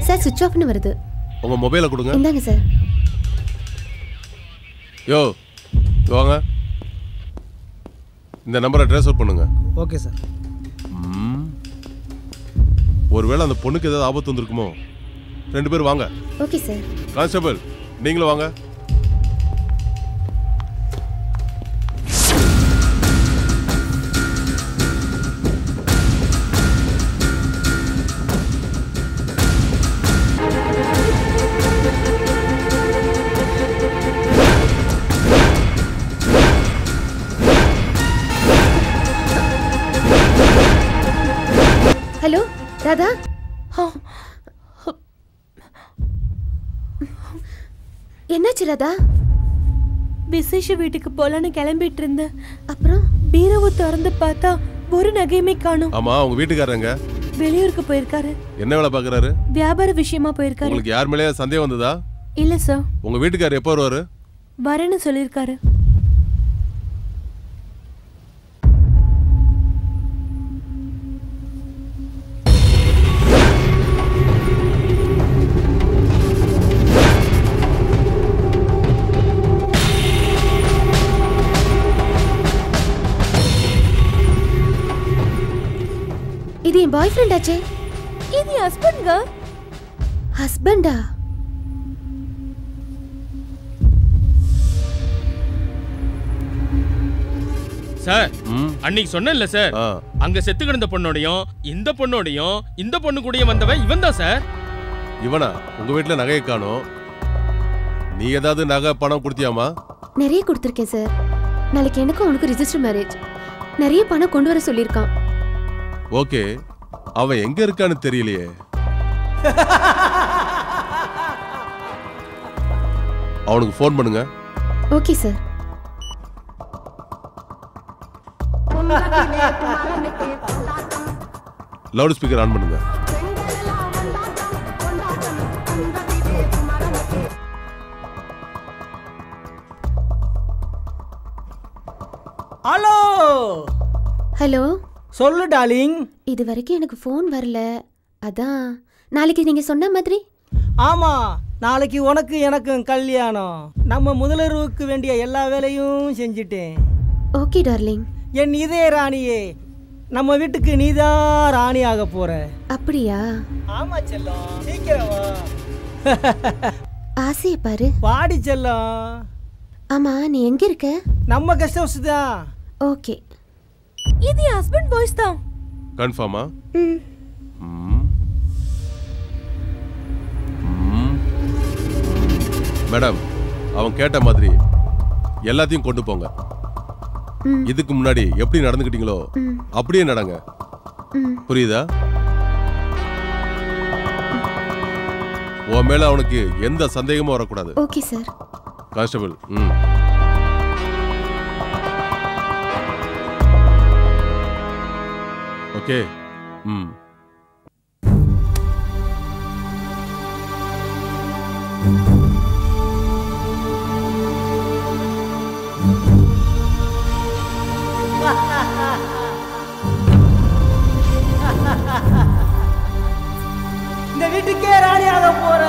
சார் சுவிட்ச் ஆஃப்னு வருது. உங்க மொபைலை கொடுங்க. இந்தாங்க சார். யோ வாங்க, இந்த நம்பரை ட்ரான்ஸ்ஃபர் பண்ணுங்க. Okay sir. ஒருவேளை அந்த பொண்ணுக்கு ஏதாவது ஆபத்து வந்திருக்குமோ? 2 பேர் வாங்க. Okay sir. கான்ஸ்டபிள் நீங்களும் வாங்க. ஹலோ ராதா. என்னாச்சு ராதா? விசேஷ வீட்டுக்கு போலான்னு கிளம்பிட்டு இருந்தேன். அப்புறம் பீரோவை திறந்து பார்த்தா ஒரு நகையுமே காணோம். ஆமா, உங்க வீட்டுக்காரங்க வெளியூருக்கு போயிருக்காரு. என்ன வேலை பாக்குறாரு? வியாபார விஷயமா போயிருக்காரு. உங்களுக்கு யார் மேலேயே சந்தேகம் வந்ததா? இல்ல சார். உங்க வீட்டுக்காரர் எப்போ வருவாரு? வரேன்னு சொல்லியிருக்காரு. இது என் பாய் ஃப்ரெண்ட் ஆச்சே. இது என் ஹஸ்பண்ட்ங்க. ஹஸ்பண்டா? சார், அன்னைக்கு சொன்னேன்ல சார், அங்க செத்து கிடந்த பொண்ணோடையும் இந்த பொண்ணோடையும் இந்த பொண்ணு கூடயே வந்தவன் இவன் தான் சார். இவனா? உங்க வீட்டுல நகையை காணோம். நீ ஏதாவது நகை பணம் கொடுத்தியாமா? நிறைய கொடுத்துருக்கேன் சார். நாளைக்கு எனக்கும் உனக்கு ரிஜிஸ்டர் மேரேஜ். நிறைய பணம் கொண்டு வர சொல்லியிருக்கான். ஓகே, அவன் எங்க இருக்கான்னு தெரியலையே. அவனுக்கு ஃபோன் பண்ணுங்க. Okay sir. Loud speaker on பண்ணுங்க. ஹலோ. ஹலோ. சொல்லு டார்லிங். இது வரைக்கும் எனக்கு ஃபோன் வரல, அதான் நாளைக்கு நீங்க சொன்ன மாதிரி. ஆமா, நாளைக்கு உனக்கு எனக்கும் கல்யாணம். நம்ம முதலருவுக்கு வேண்டிய எல்லா வேலையும் செஞ்சிட்டேன். Okay darling. என் இதே ராணியே, நம்ம வீட்டுக்கு நீதான் ராணி ஆக போற. அப்படியா? ஆமா செல்லம், சீக்கிரம் வா. ஆசைய பாரு. பாடி செல்லம். ஆமா, நீ எங்க இருக்க? நம்ம கெஸ்ட் ஹவுஸ் தான். ஓகே. இது என் ஹஸ்பண்ட் வாய்ஸ் தான். கன்ஃபார்மா? மேடம், அவன் கேட்ட மாதிரி எல்லாத்தையும் கொண்டு போங்க. இதுக்கு முன்னாடி எப்படி நடந்துக்கிட்டீங்களோ அப்படியே நடங்க. புரியுதா? உன் மேல அவனுக்கு எந்த சந்தேகமும் வரக்கூடாது. Okay sir. கான்ஸ்டபிள். ஓகே. இந்த வீட்டுக்கே ராணியாக போற.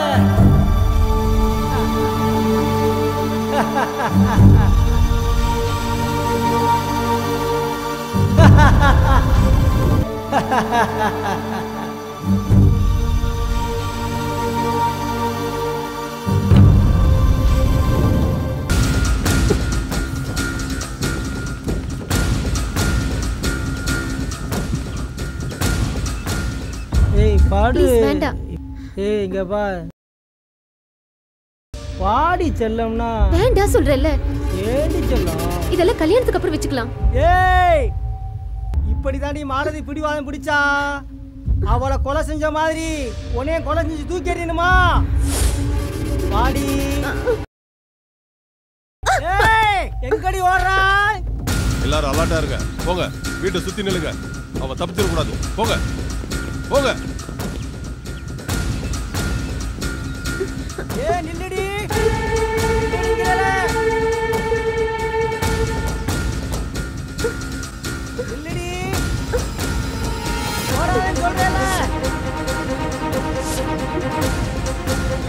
ஏய் பாடு. வேண்டாம். ஏய் இங்க பா. பாடி செல்லம்னா. வேண்டாம் சொல்றல்ல. ஏடி செல்லம். இதெல்லாம் கல்யாணத்துக்கு அப்புறம் வெச்சுக்கலாம். ஏய், இப்படிதான் நீ மாலதி பிடிவாதம் பிடிச்சா அவளை கொலை செஞ்ச மாதிரி உன்னையும் கொலை செஞ்சு தூக்கி எறியணுமா? பாடி. ஏய், எங்கடி ஓடுறா? எல்லாரும் அலர்ட்டா இருங்க. போங்க, வீட்டை சுத்தி நில்லுங்க. அவ தப்பிச்சிட கூடாது. போங்க. போங்க. நில்லுடி.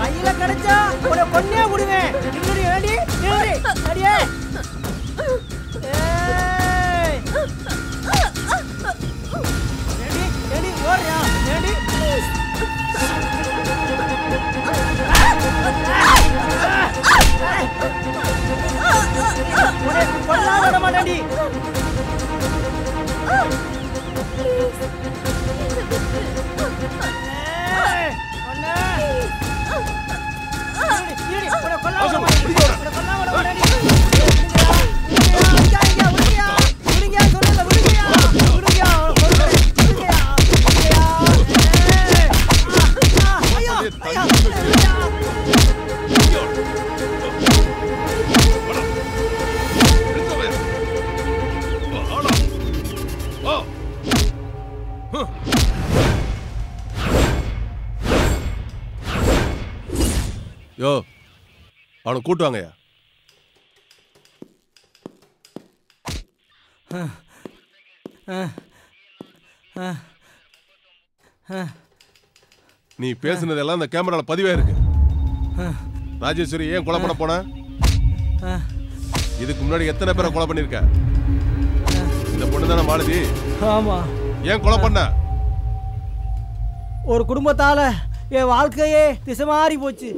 கையில கிடைச்சா ஒரு பொண்ணே விடுவேன். நில்லுடி வேண்டி நில்லுடி. அடியே. ஏடி ஏடி ஓடுறியா ஏடி. உடனே கொல்லா விட மாட்டாடி. யோ, அவனை கூட்டு வாங்கயா. நீ பேசுனதெல்லாம் இந்த கேமரால பதிவே இருக்கு. ராஜேஸ்வரி ஏன் கொலை பண்ண போன? இதுக்கு முன்னாடி எத்தனை பேரை கொலை பண்ணிருக்க? இந்த பொண்ணு தானே மாலதி? ஆமா. ஏன் கொலை பண்ண? ஒரு குடும்பத்தால என் வாழ்க்கையே திசை மாறி போச்சு.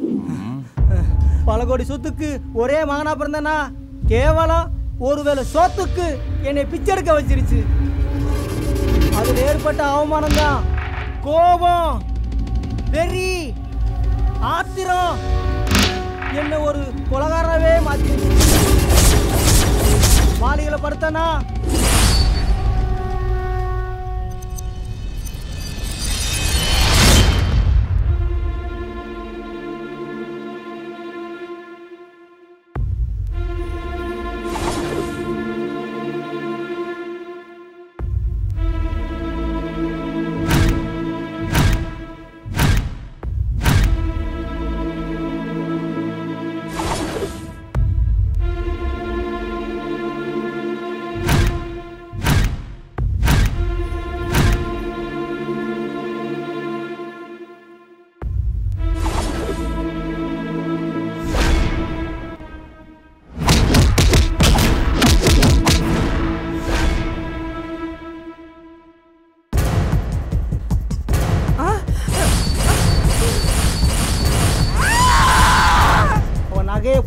பல கோடி சொத்துக்கு ஒரே மகனா பிறந்தனா கேவலம் ஒருவேளை சொத்துக்கு என்னை பிச்செடுக்க வச்சிருச்சு. அதில் ஏற்பட்ட அவமானம் தான் கோபம், வெறி, ஆத்திரம் என்ன ஒரு கொலகாரவே மாற்றி மாளிகளை படுத்தனா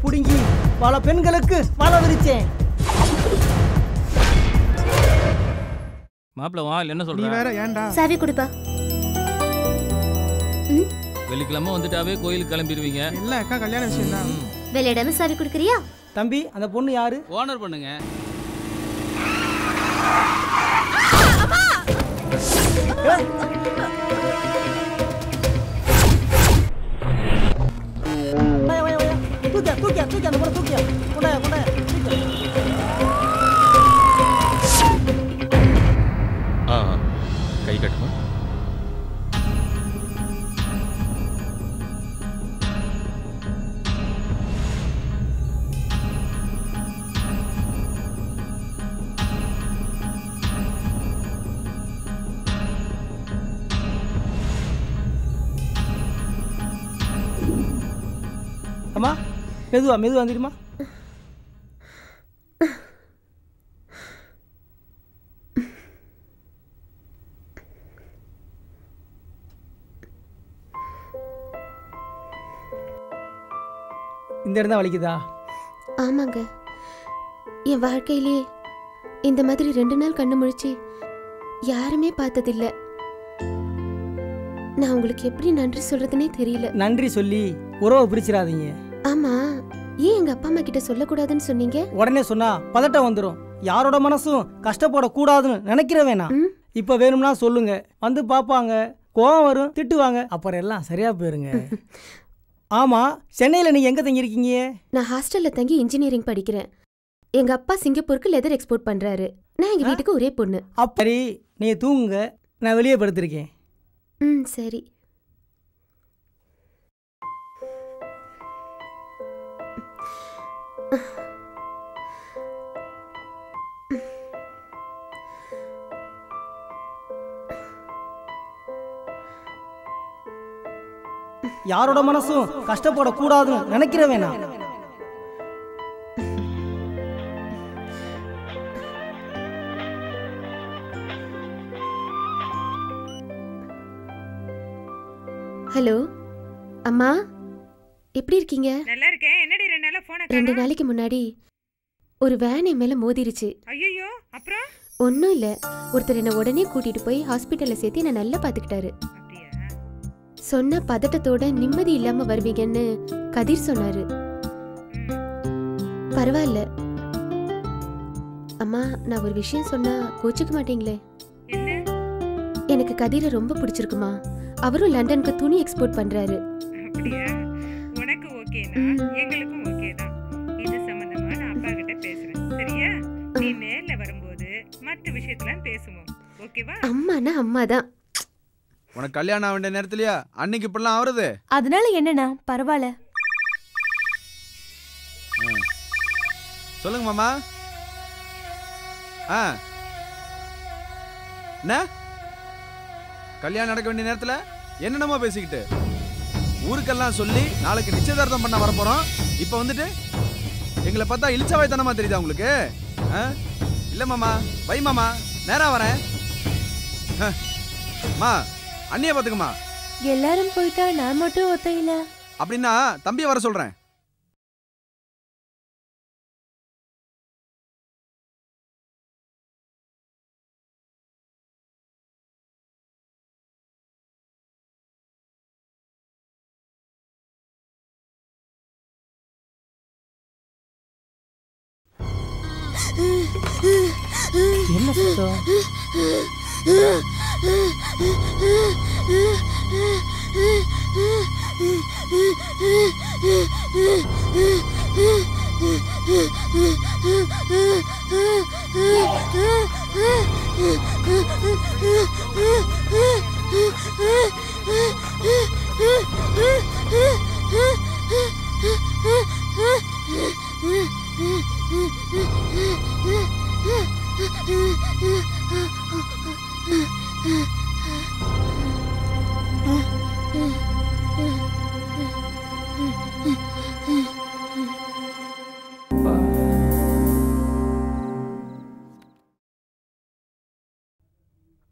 புடுங்கி பல பெண்களுக்கு வள விரிச்சேன். மாப்பிள்ள வா, என்ன சொல்ற? நீ வேற ஏன்டா? சாவி கொடுப்பா. வெள்ளிக்கிழமை வந்துட்டாவே கோயிலுக்கு கிளம்பிடுவீங்க. இல்ல அக்கா கல்யாண விஷயம் தான். வெளியிடாம சாவி கொடுக்கறியா? தம்பி அந்த பொண்ணு யாரு? ஓனர் பண்ணுங்க. தூக்கி அந்த பொண்ணு தூக்கியா கொண்டாயா கொண்டாயா. கை கட்டுமா? அம்மா மெதுவா மெதுவா வந்துடுமா. இந்த இடம் தான் வலிக்குதா? ஆமாங்க, என் வாழ்க்கையிலே இந்த மாதிரி 2 நாள் கண்ணு முழிச்சு யாருமே பார்த்ததில்லை. நான் உங்களுக்கு எப்படி நன்றி சொல்றதுன்னே தெரியல. நன்றி சொல்லி உறவை பிரிச்சிடாதீங்க. ஆமா, ஏன் எங்க அப்பா அம்மா கிட்ட சொல்லக்கூடாதுன்னு சொன்னீங்க? உடனே சொன்னா பதட்டம் வந்துடும். யாரோட மனசும் கஷ்டப்படக்கூடாதுன்னு நினைக்கிறவேனா. இப்ப வேணும்னா சொல்லுங்க, வந்து பாப்பாங்க, கோவம் வரும், திட்டுவாங்க, அப்புறம் எல்லாம் சரியா போயிருங்க. ஆமா, சென்னையில நீங்க எங்க தங்கியிருக்கீங்க? நான் ஹாஸ்டல்ல தங்கி இன்ஜினியரிங் படிக்கிறேன். எங்க அப்பா சிங்கப்பூருக்கு லெதர் எக்ஸ்போர்ட் பண்றாரு. நான் எங்க வீட்டுக்கு ஒரே பொண்ணு. அப்படி நீ தூங்குங்க, நான் வெளியே படுத்திருக்கேன். சரி. யாரோட மனசும் கஷ்டப்படக்கூடாதுன்னு நினைக்கிற வேணாம். ஹலோ அம்மா, எப்படி இருக்கீங்க? நல்லா இருக்கேன். என்னடி 2 நாளா போன் 2 நாளைக்கு முன்னாடி ஒரு வேன் என் மேல மோதிருச்சு. ஐயோ, அப்புறம்? ஒன்றும் இல்லை, ஒருத்தர் என்னை உடனே கூட்டிட்டு போய் ஹாஸ்பிட்டலில் சேர்த்து என்னை நல்லா பார்த்துக்கிட்டாரு. சொன்ன பதட்டத்தோட நிம்மதி இல்லாம வருவீங்கன்னு கதிர் சொன்னாரு. பரவாயில்ல அம்மா, நான் ஒரு விஷயம் சொன்னா கோச்சுக்க மாட்டீங்களே? எனக்கு கதிரை ரொம்ப பிடிச்சிருக்குமா. அவரும் லண்டனுக்கு துணி எக்ஸ்போர்ட் பண்றாரு. அப்படியா? உனக்கு ஓகேனா எங்களுக்கும் ஓகே தான். இது சம்பந்தமா நான் அப்பா கிட்ட பேசுறேன். சரியா? நீ நேர்ல வரும்போது மற்ற விஷயத்தலாம் பேசுவோம். ஓகேவா? அம்மானா அம்மா தான். உனக்கு கல்யாணம் ஆக வேண்டிய நேரத்துலயா அன்னைக்கு இப்படிலாம் ஆவறது? அதனால என்னண்ணா, பரவாயில்ல. சொல்லுங்க மாமா. என்ன கல்யாணம் நடக்க வேண்டிய நேரத்துல என்னென்னமோ பேசிக்கிட்டு ஊருக்கெல்லாம் சொல்லி நாளைக்கு நிச்சயதார்த்தம் பண்ண வரப்போறோம். இப்ப வந்துட்டு எங்களை பார்த்தா இழிச்சவாய்த்தனமா தெரியுதா உங்களுக்கு? இல்ல மாமா, வை மாமா, நேரா வரேன். மா, அண்ணிய பாத்துக்குமா. எல்லாரும் போயிட்டா நான் மட்டும் ஒத்தையில. அப்படின்னா தம்பியை வர சொல்றேன். என்ன சத்தம்?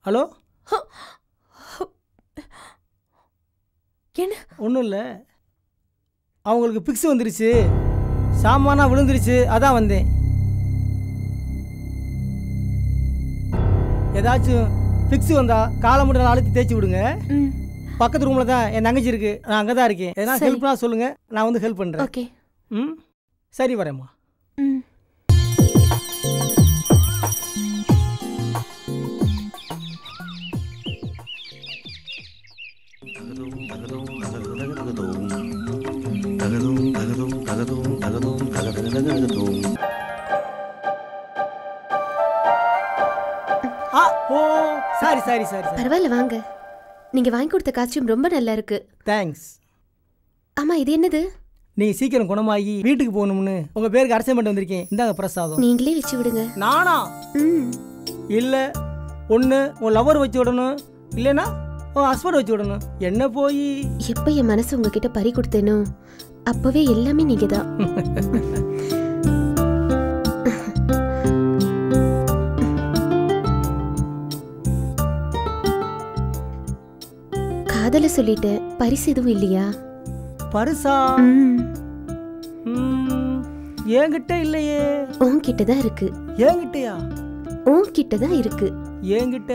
ஹலோ, என்ன? ஒன்றும் இல்லை, அவங்களுக்கு பிக்ஸ் வந்துருச்சு, சாமானா விழுந்துருச்சு, அதான் வந்தேன். ஏதாச்சும் பிக்ஸ் வந்தா காலை மட்டும் அழுத்தி தேய்ச்சி விடுங்க. பக்கத்து ரூமில் தான் என் தங்கச்சி இருக்கு, நான் அங்கே தான் இருக்கேன். எதனா ஹெல்ப்னா சொல்லுங்க, நான் வந்து ஹெல்ப் பண்ணுறேன். ஓகே. சரி, வரேம்மா. பரவாயில்ல, வாங்க. நீங்க வாங்கி கொடுத்த காஸ்டியூம் ரொம்ப நல்லா இருக்கு. தேங்க்ஸ். ஆமா, இது என்னது? நீ சீக்கிரம் குணமாகி வீட்டுக்கு போகணும்னு உங்க பேருக்கு அரசை பண்ணிட்டு வந்திருக்கேன். இந்தாங்க பிரசாதம். நீங்களே வச்சு விடுங்க. நானா? இல்ல, ஒண்ணு உன் லவர் வச்சு விடணும், இல்லைன்னா உன் ஹஸ்பண்ட் வச்சு விடணும். என்ன போய் எப்ப என் மனசு உங்ககிட்ட பறி கொடுத்தேனோ அப்பவே எல்லாமே நீங்க தான். காதல சொல்லிட்டேன், பரிசு எதுவும் இல்லையா? பரிசா? என்கிட்ட இல்லையே. உன்கிட்ட தான் இருக்கு. என்கிட்டயா? உன்கிட்ட தான் இருக்கு. என்கிட்ட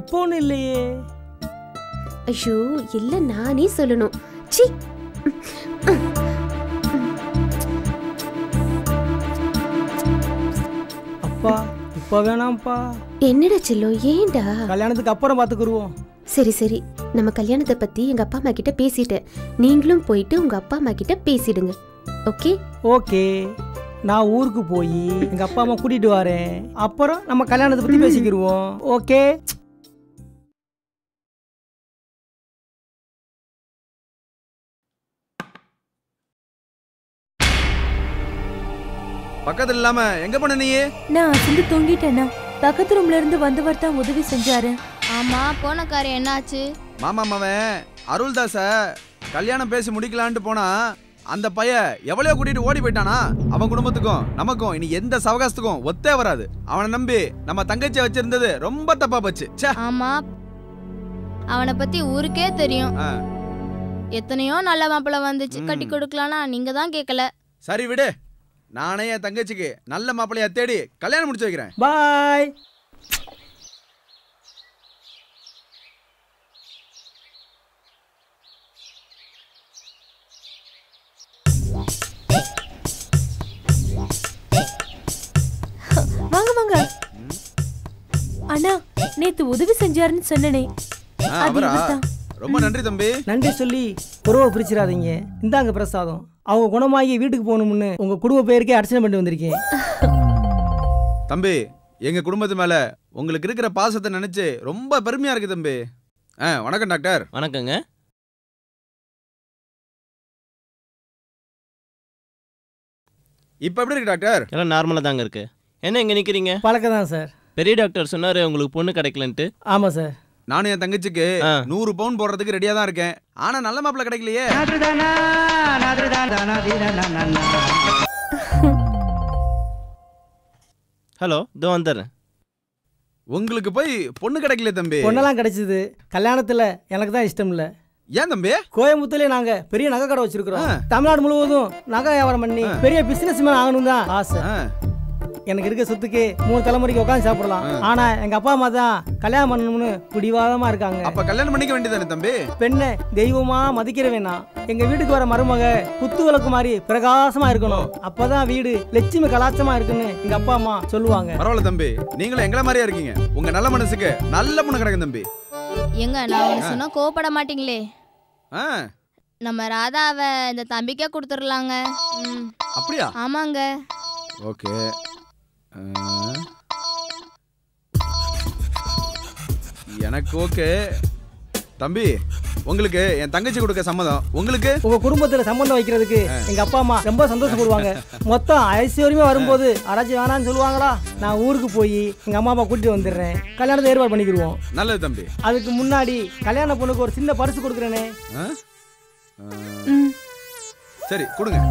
இப்போ ஒன்றும் இல்லையே. ஐயோ, இல்ல நானே சொல்லணும். சி, அப்பா இப்ப வேணாம்ப்பா. என்னடா செல்லம், ஏன்டா? கல்யாணத்துக்கு அப்புறம் பாத்துக்குருவோம். சரி சரி, நம்ம கல்யாணத்தை பத்தி எங்க அப்பா அம்மா கிட்ட பேசிட்டேன். நீங்களும் போயிட்டு உங்க அப்பா அம்மா கிட்ட பேசிடுங்க. ஓகே? ஓகே, நான் ஊருக்கு போய் எங்க அப்பா அம்மா கூட்டிட்டு வரேன். அப்புறம் நம்ம கல்யாணத்தை பத்தி பேசிக்கிருவோம். ஓகே? பக்கத்துல இல்லாம எங்க போன நீ? நான் அசந்து தூங்கிட்டேன்னா பக்கத்து ரூம்ல இருந்து வந்தவர் தான் உதவி செஞ்சாரு. ஆமா, போன காரியம் என்னாச்சு? மாமா மவன் அருள்தாச கல்யாணம் பேசி முடிக்கலான்ட்டு போனா அந்த பைய எவ்வளோ கூட்டிட்டு ஓடி போயிட்டானா. அவன் குடும்பத்துக்கும் நமக்கும் இனி எந்த சவகாசத்துக்கும் ஒத்தே வராது. அவனை நம்பி நம்ம தங்கச்சியை வச்சிருந்தது ரொம்ப தப்பா போச்சு. ஆமா, அவனை பத்தி ஊருக்கே தெரியும். எத்தனையோ நல்ல மாப்பிள்ளை வந்துச்சு, கட்டி கொடுக்கலானா நீங்க தான் கேட்கல. சரி விடு, நானே என் தங்கச்சிக்கு நல்ல மாப்பிள்ளையா தேடி கல்யாணம் முடிச்சு வைக்கிறேன். பாய். வாங்க வாங்க. அண்ணா, நேத்து உதவி செஞ்சாருன்னு சொன்னனே, அவரா? ரொம்ப நன்றி தம்பி. நன்றி சொல்லி உறவை பிரிச்சிடாதீங்க. இந்தாங்க பிரசாதம். அவங்க குணமாகி வீட்டுக்கு போகணும்னு உங்க குடும்ப பேருக்கே அர்ச்சனை பண்ணி வந்திருக்கேன். தம்பி, எங்க குடும்பத்து மேல உங்களுக்கு இருக்கிற பாசத்தை நினைச்சு ரொம்ப பெருமையா இருக்கு தம்பி. வணக்கம் டாக்டர். வணக்கங்க. இப்ப எப்படி இருக்கு டாக்டர்? எல்லாம் நார்மலா தாங்க இருக்கு. என்ன இங்க நிக்கிறீங்க? பழக்கம் தான் சார். பெரிய டாக்டர் சொன்னாரு உங்களுக்கு பொண்ணு கிடைக்கலன்ட்டு. ஆமா சார். நானும் என் தங்கச்சிக்கு 100 பவுன் போடுறதுக்கு ரெடியா தான் இருக்கேன். ஆனா நல்ல மாப்பிள்ளை கிடைக்கலையே. ஹலோ, இதோ வந்துடுறேன். உங்களுக்கு போய் பொண்ணு கிடைக்கல தம்பி. பொண்ணெல்லாம் கிடைச்சது. கல்யாணத்துல எனக்கு தான் இஷ்டம் இல்ல. ஏன் தம்பி? கோயம்புத்தூர்ல நாங்க பெரிய நகை கடை வச்சிருக்கிறோம். தமிழ்நாடு முழுவதும் நகை வியாபாரம் பண்ணி பெரிய பிசினஸ் மேன் ஆகணும் தான் ஆசை. எனக்கு இருக்க சொத்துக்கு 3 தலைமுறைக்கு உட்காந்து சாப்பிடலாம். ஆனா எங்க அப்பா அம்மா தான் கல்யாணம் பண்ணணும்னு பிடிவாதமா இருக்காங்க. அப்ப கல்யாணம் பண்ணிக்க வேண்டியதானே தம்பி? பெண்ணை தெய்வமா மதிக்கிற வேணா. எங்க வீட்டுக்கு வர மருமக குத்து விளக்கு மாதிரி பிரகாசமா இருக்கணும். அப்பதான் வீடு லட்சுமி கலாச்சமா இருக்குன்னு எங்க அப்பா அம்மா சொல்லுவாங்க. பரவாயில்ல தம்பி, நீங்களும் எங்களை மாதிரியா இருக்கீங்க. உங்க நல்ல மனசுக்கு நல்ல பொண்ணு கிடைக்கும் தம்பி. எங்க நான் சொன்னா கோபப்பட மாட்டீங்களே? நம்ம ராதாவை இந்த தம்பிக்கே கொடுத்துடலாங்க. அப்படியா? ஆமாங்க. ஓகே. எனக்கு ஓகே தம்பி. உங்களுக்கு என் தங்கச்சி கொடுக்க சம்மதம். உங்களுக்கு உங்க குடும்பத்துல சம்பந்தம் வைக்கிறதுக்கு எங்க அப்பா அம்மா ரொம்ப சந்தோஷப்படுவாங்க. மொத்தம் ஐஸ்வர்யமே வரும்போது அராஜி வேணான்னு சொல்லுவாங்களா? நான் ஊருக்கு போய் எங்க அம்மா அப்பா கூட்டிட்டு வந்துடுறேன். கல்யாணத்தை ஏற்பாடு பண்ணிக்கிடுவோம். நல்லது தம்பி. அதுக்கு முன்னாடி கல்யாண பொண்ணுக்கு ஒரு சின்ன பரிசு கொடுக்குறேனே. சரி கொடுங்க.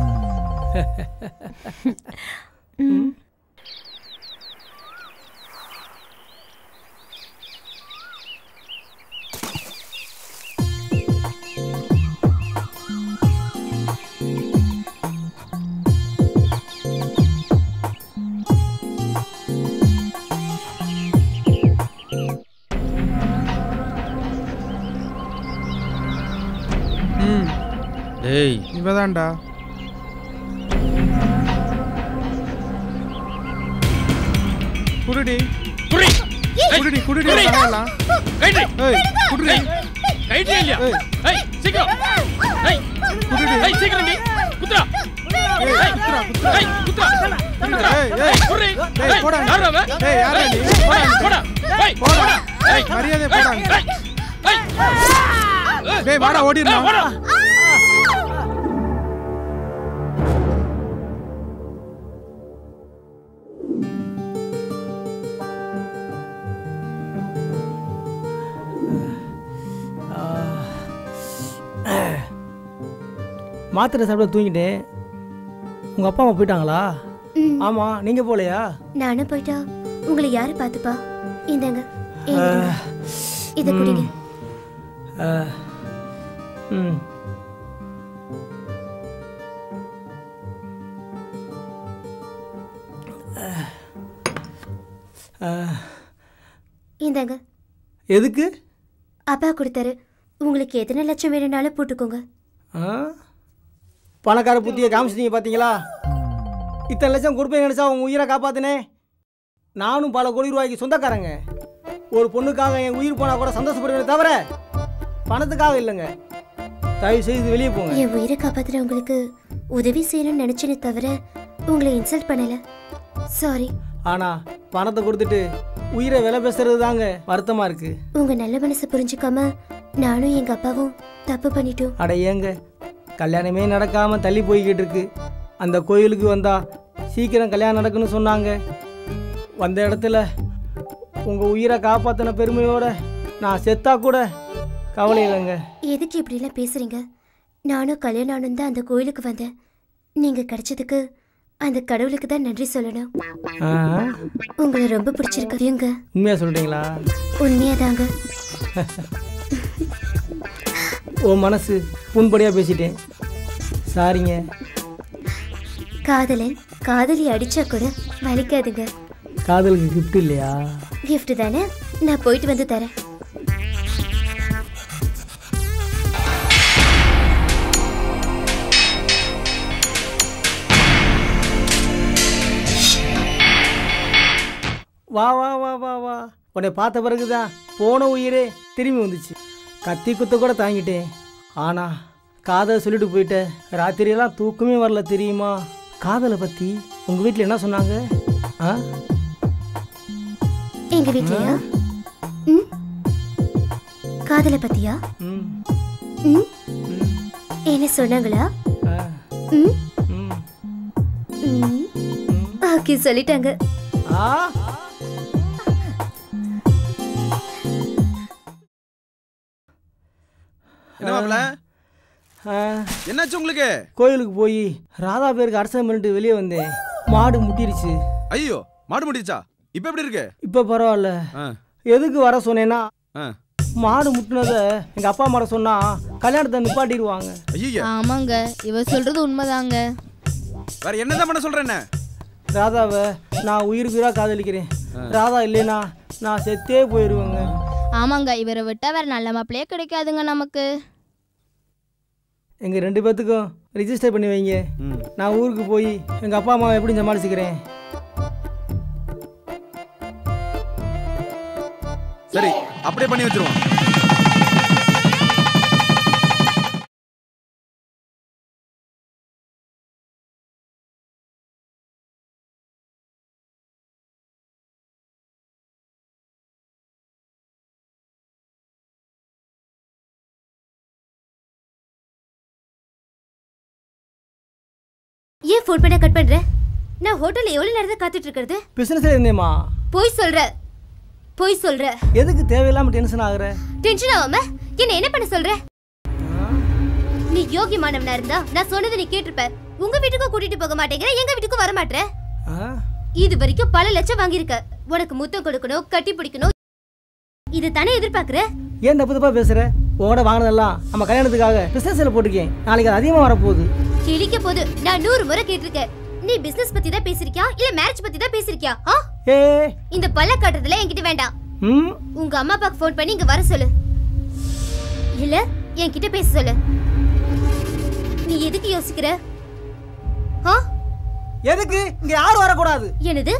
டேய், இவதான்டா. குடுடி குடி குடுடி குடுடி வரலாம். கைடி. ஏய் குடுடி. கைடி இல்லையா? ஏய் சீக்கிரம். ஏய் குடுடி. ஏய் சீக்கிரம் நீ. குத்ரா. ஏய் குத்ரா குத்ரா. ஏய் குத்ரா. ஏய் ஏய் குடி. ஏய் போடா. யாரவ? ஏய் யாரா நீ? போடா. போடா. ஏய் போடா. ஏய் மரியாதை போடா. ஏய் ஏய். டேய் வாடா ஓடிடலாம். போடா. மாத்திரை சாப்பிட தூங்கிட்டேன். உங்க அப்பா அம்மா போயிட்டாங்களா? ஆமா, நீங்க போலையா? நானும் போயிட்டா உங்களை யாரு பாத்துப்பா? இந்தாங்க இத குடிங்க. இந்தாங்க. எதுக்கு? அப்பா கொடுத்தாரு. உங்களுக்கு எத்தனை லட்சம் வேணும்னாலும் போட்டுக்கோங்க. பணக்கார புத்தியை காமிச்சிட்டீங்க பார்த்தீங்களா? இத்தனை லட்சம் கொடுப்பேன் நினைச்சா உங்க உயிரை காப்பாத்தினே. நானும் பல கோடி ரூபாய்க்கு சொந்தக்காரங்க. ஒரு பொண்ணுக்காக என் உயிர் போனா கூட சந்தோஷப்படுவேன் தவிர பணத்துக்காக இல்லைங்க. தயவு செய்து வெளியே போங்க. என் உயிரை காப்பாத்துற உங்களுக்கு உதவி செய்யணும்னு நினைச்சேனே தவிர உங்களை இன்சல்ட் பண்ணல. சாரி. ஆனா பணத்தை கொடுத்துட்டு உயிரை விலை பேசுறது தாங்க வருத்தமா இருக்கு. உங்க நல்ல மனசை புரிஞ்சுக்காம நானும் எங்க அப்பாவும் தப்பு பண்ணிட்டோம். அட ஏங்க, கல்யாணமே நடக்காம தள்ளி போய்கிட்டு இருக்கு. அந்த கோயிலுக்கு வந்தா சீக்கிரம் கல்யாணம் நடக்குன்னு சொன்னாங்க. வந்த இடத்துல உங்கள் உயிரை காப்பாற்றின பெருமையோட நான் செத்தா கூட கவலை இல்லைங்க. எதுக்கு இப்படிலாம் பேசுறீங்க? நானும் கல்யாணம் ஆனு தான் அந்த கோயிலுக்கு வந்தேன். நீங்க கிடைச்சதுக்கு அந்த கடவுளுக்கு தான் நன்றி சொல்லணும். உங்களை ரொம்ப பிடிச்சிருக்கீங்க. உண்மையா சொல்றீங்களா? உண்மையாதாங்க. ஓ மனசு புண்படியா பேசிட்டேன், சாரிங்க. காதலன் காதலி அடிச்சா கூட வலிக்காதுங்க. காதலுக்கு கிஃப்ட் இல்லையா? கிஃப்ட் தானே, நான் போயிட்டு வந்து தரேன். வா வா வா வா வா. உன்னை பார்த்த பிறகுதான் போன உயிரே திரும்பி வந்துச்சு. கத்தி குத்த கூட தாங்கிட்டேன். ஆனா காதலை சொல்லிட்டு போயிட்டேன். ராத்திரியெல்லாம் தூக்கமே வரல தெரியுமா? காதலை பத்தி உங்க வீட்டில் என்ன சொன்னாங்க? எங்க வீட்லயா? காதலை பத்தியா என்ன சொன்னாங்களா? ஓகே சொல்லிட்டாங்க. என்னாச்சு உங்களுக்கு? கோயிலுக்கு போய் ராதா பேருக்கு அரசம் பண்ணிட்டு வெளியே வந்தேன். மாடு முட்டிருச்சு. ஐயோ, மாடு முட்டிருச்சா? இப்ப எப்படி இருக்கு? இப்ப பரவாயில்ல. எதுக்கு வர சொன்னேன்னா, மாடு முட்டினத எங்க அப்பா அம்மா சொன்னா கல்யாணத்தை நிப்பாட்டிடுவாங்க. ஆமாங்க, இவ சொல்றது உண்மைதாங்க. வேற என்னதான் பண்ண சொல்றேன்? ராதாவை நான் உயிருக்கு உயிரா காதலிக்கிறேன். ராதா இல்லைனா நான் செத்தே போயிடுவேங்க. ஆமாங்க, இவரை விட்டா வேற நல்ல மாப்பிள்ளையே கிடைக்காதுங்க நமக்கு. எங்கள் 2 பேர்த்துக்கும் ரிஜிஸ்டர் பண்ணி வைங்க. நான் ஊருக்கு போய் எங்கள் அப்பா அம்மாவை எப்படி சமாளிச்சுக்கிறேன். சரி, அப்படியே பண்ணி வச்சிருவோம். ஏன் ஃபோன் பண்ண கட் பண்ற? நான் ஹோட்டல்ல எவ்வளவு நேரம் காத்துட்டு இருக்கிறது? பிசினஸ்ல இருந்தேமா. போய் சொல்ற. எதுக்கு தேவையில்லாம டென்ஷன் ஆகுற? டென்ஷன் ஆகாம என்ன பண்ண சொல்ற? நீ யோகியமானவனா இருந்தா நான் சொன்னதை நீ கேட்டிருப்ப. உங்க வீட்டுக்கு கூட்டிட்டு போக மாட்டேங்கிற, எங்க வீட்டுக்கு வர மாட்டற. இது வரைக்கும் பல லட்சம் வாங்கியிருக்க. உனக்கு முத்தம் கொடுக்கணும், கட்டி பிடிக்கணும், இது தானே எதிர்பார்க்கற? ஏன் தப்பு தப்பா பேசுற? உங்களோட வாங்கினதெல்லாம் நம்ம கல்யாணத்துக்காக பிசினஸ்ல போட்டுக்கேன். நாளைக்கு அது அதிகமா வரப்போகுது. கிழிக்க போது. நான் 100 முறை கேட்டிருக்கேன். நீ பிசினஸ் பத்தி தான் பேசிருக்கியா இல்ல மேரேஜ் பத்தி தான் பேசிருக்கியா? இந்த பல்ல காட்டுறதுல என்கிட்ட வேண்டாம். உங்க அம்மா அப்பாக்கு ஃபோன் பண்ணி இங்க வர சொல்லு. இல்ல என்கிட்ட பேச சொல்லு. நீ எதுக்கு யோசிக்கிற? எதுக்கு இங்க யாரும் வரக்கூடாது? என்னது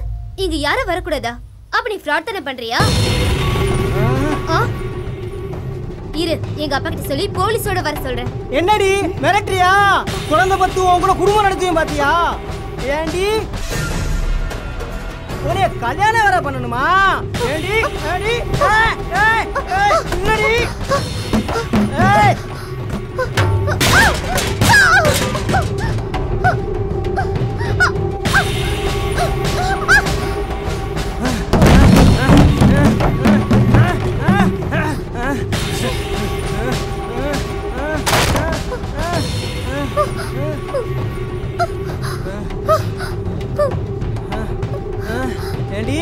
இங்க யாரும் வரக்கூடாதா? அப்ப நீ ஃப்ராட் தானே பண்றியா? இரு, எங்க அப்பா கிட்ட சொல்லி போலீஸோட வர சொல்றேன். என்னடி மிரட்டறியா? குழந்தை பத்து உங்கள குடும்பம் நடத்தியும் பாத்தியா? ஏண்டி உன்னை கல்யாணம் வர பண்ணணுமா? ஏண்டி ஏண்டி என்னடி ஏண்டி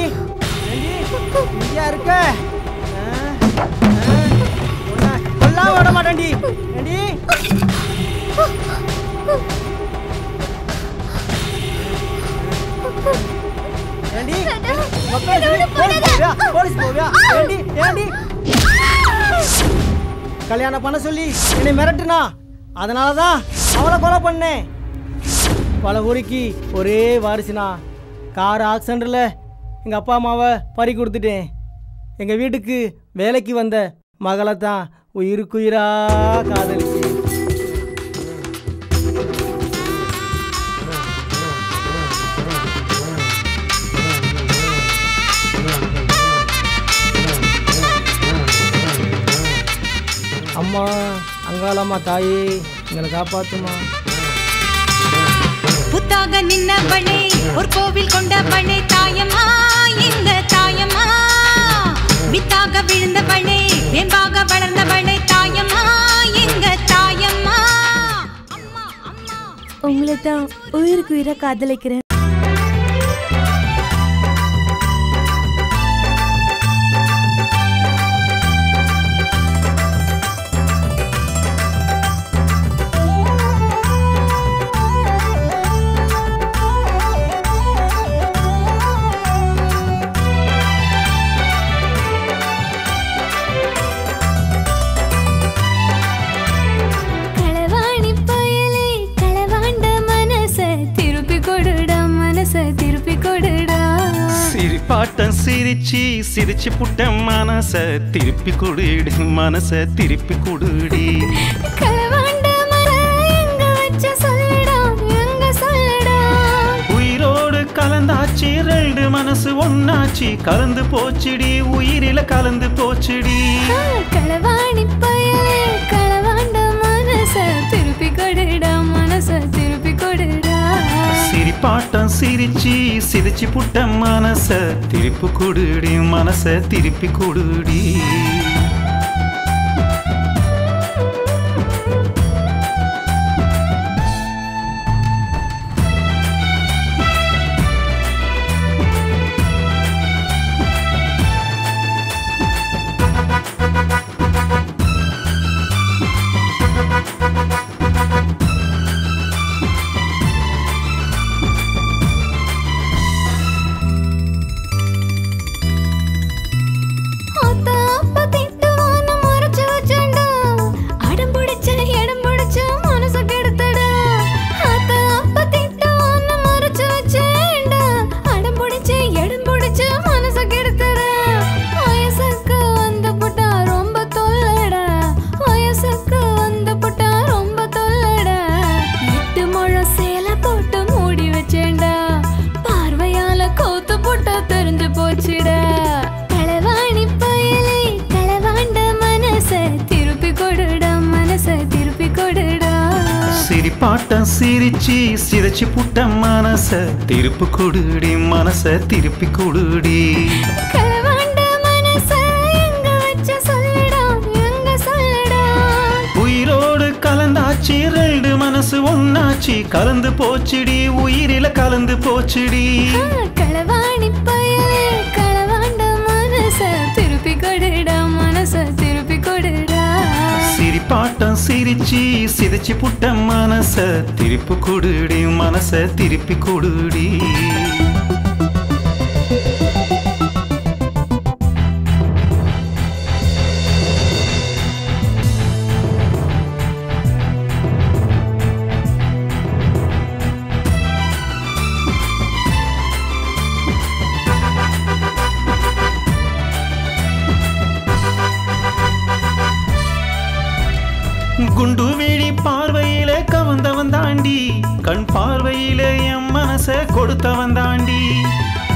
இங்கயா இருக்க? கொல்லாம விட மாட்டேன்டி. ஏண்டி ஏண்டி போலீஸ் போவியா? ஏண்டி ஏண்டி கல்யாணம் பண்ண சொல்லி என்னை மிரட்டுனா, அதனாலதான் அவளை கொலை பண்ணேன். பல ஊருக்கு ஒரே வாரிசுனா. கார் ஆக்சிடென்ட்ல எங்கள் அப்பா அம்மாவை பறி கொடுத்துட்டேன். எங்கள் வீட்டுக்கு வேலைக்கு வந்த மகளை தான் உயிருக்குயிரா காதலிச்சு. அம்மா, அங்காளம்மா தாயே, எங்களை காப்பாத்துமா. புத்தாக நின்னவளே ஒரு கோவில் கொண்டவளே தாயம்மா எங்க தாயம்மா வித்தாக விழுந்தவளே வேம்பாக வளர்ந்தவளே தாயம்மா எங்க தாயம்மா உங்களை தான் உயிருக்கு உயிரை காதலிக்கிறேன். சிரிப்பாட்டம் சிரிச்சு சிரிச்சு புட்ட மனச திருப்பி கொடுடி மனச திருப்பி கொடுடி உயிரோடு கலந்தாச்சு ரெண்டு மனசு ஒன்னாச்சு கலந்து போச்சுடி உயிரில கலந்து போச்சுடி களவாணி பயலே களவாண்ட மனச திருப்பி கொடுடா மனச திருப்பி கொடுடா சிரிப்பாட்டம் சிரிச்சு சிரிச்சு புட்ட மனச திருப்பி கொடுடி மனச திருப்பி கொடுடி சிரிப்பாட்டம் சிரிச்சு சிரிச்சு புட்ட மனச திருப்பி கொடுடி மனச திருப்பி கொடுடி உயிரோடு கலந்தாச்சு ரெண்டு மனசு ஒன்னாச்சு கலந்து போச்சுடி உயிரில கலந்து போச்சுடி களவாணி பயலே களவாண்ட மனச திருப்பி கொடுடா மனச திருப்பி கொடுடா சிரிப்பாட்டம் சிரிச்சு சிரிச்சு புட்ட மனச திருப்பி கொடுடி மனச திருப்பி கொடுடி குண்டு விழி பார்வையில கவந்தவன் தாண்டி கண் பார்வையில என் மனச கொடுத்தவன் தாண்டி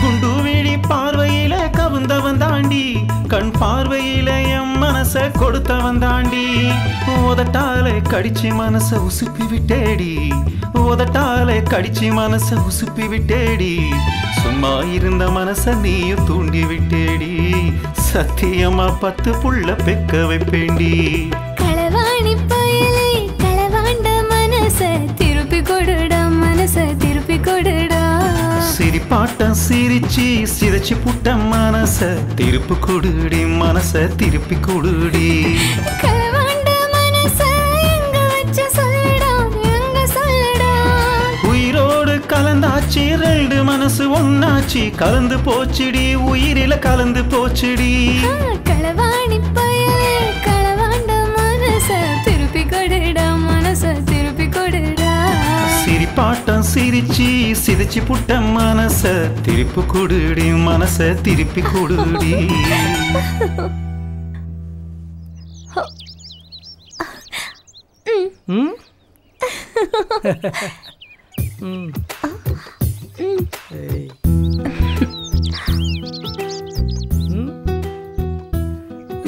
குண்டு விழி பார்வையில கவந்தவன் தாண்டி கண் பார்வையில என் மனச கொடுத்தவன் தாண்டி உதட்டால கடிச்சு மனச உசுப்பி விட்டேடி உதட்டால கடிச்சு மனச உசுப்பி விட்டேடி சும்மா இருந்த மனச நீயும் தூண்டி விட்டேடி சத்தியமா 10 புள்ள பெக்க வைப்பேண்டி களவாணி பயலே களவாண்ட மனச திருப்பி கொடுடா மனச திருப்பி கொடுடா சிரிப்பாட்டம் சிரிச்சு சிரிச்சு புட்ட மனச திருப்பி கொடுடி மனச திருப்பி கொடுடி களவாண்ட மனச எங்க வச்ச சொல்லடா எங்க சொல்லடா உயிரோடு கலந்தாச்சு ரெண்டு மனசு ஒன்னாச்சு கலந்து போச்சுடி உயிரில கலந்து போச்சுடி களவாணி பயலே களவாண்ட மனச திருப்பி கொடுடா மனச திருப்பி கொடுடா சிரிப்பாட்டம் சிரிச்சு சிரிச்சு புட்ட மனச திருப்பி கொடுடி மனச திருப்பி கொடுடி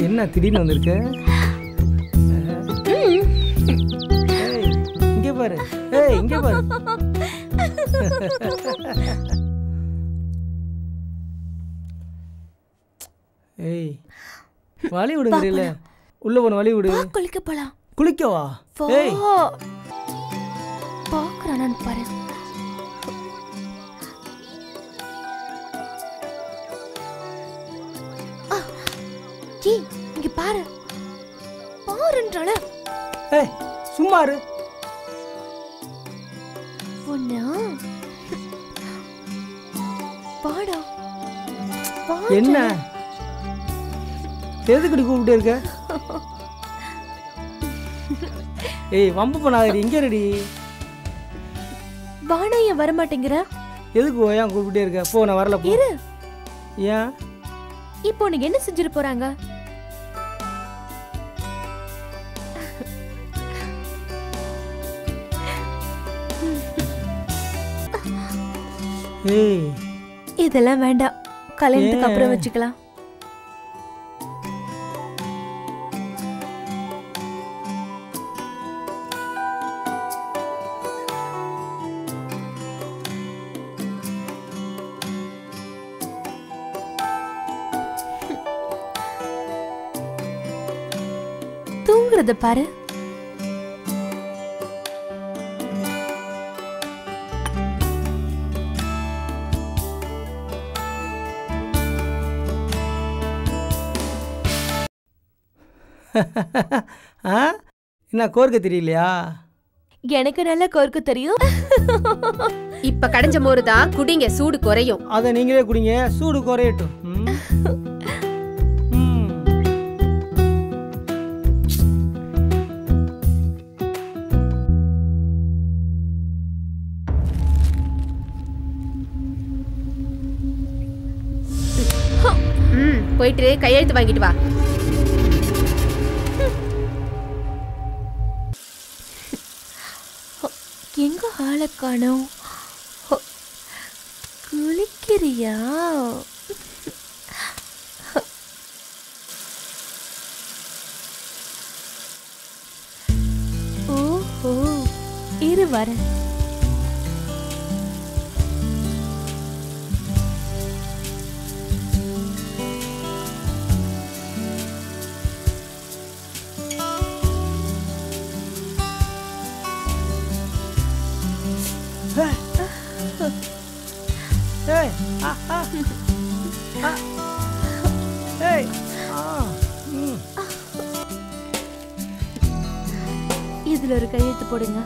என்ன திடீர்னு வந்திருக்க? இங்க பாரு, இங்க பாரு. ஏய் வழி விடுங்கறீல உள்ள போன வழி விடு. குளிக்க போலாம். குளிக்கவா? ஏய் பாக்குறானு பாரு. ஏய் இங்க பாரு. பாருன்றால. ஏய் சும்மா இரு. பொண்ணா பாடா. என்ன எதுக்கு கூப்பிட்டே இருக்க? ஏய் வம்பு பண்ணாதடி. இங்க ரெடி. வாடா ஏன் வர மாட்டேங்கற? எதுக்கு ஏன் கூப்பிட்டே இருக்க? போ நான் வரல போ. இரு. ஏன்? இப்போ நீங்க என்ன செஞ்சிர போறாங்க? ஏய் இதெல்லாம் வேண்டாம். கல்யாணத்துக்கு அப்புறம் வச்சுக்கலாம். தூங்குறத பாரு. என்ன கோர்க்க தெரியலையா? எனக்கு நல்லா கோர்க்க தெரியும். இப்ப கடைஞ்ச மோரு தான் குடிங்க, சூடு குறையும். அத நீங்களே குடிங்க, சூடு குறையட்டும். போயிட்டு கையெழுத்து வாங்கிட்டு வா. எங்க ஆளை காணோம்? குளிக்கிறியா? ஓஹோ இரு வரேன். இதுல ஒரு கையெழுத்து போடுங்க.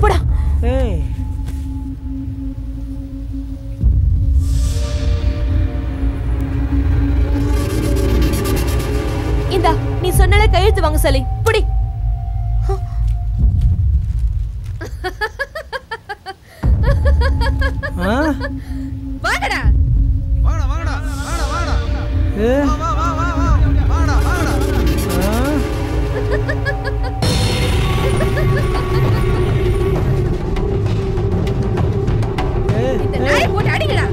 போடா. ஏய் இந்தா நீ சொன்னால கையெழுத்து வாங்க சொல்லி புடி. வாங்கடா வாங்கடா வாங்கடா வாங்கடா வாங்கடா. வா வா வா வா வாங்கடா வாங்கடா. இந்த நாயை போட்டு அடிங்கடா.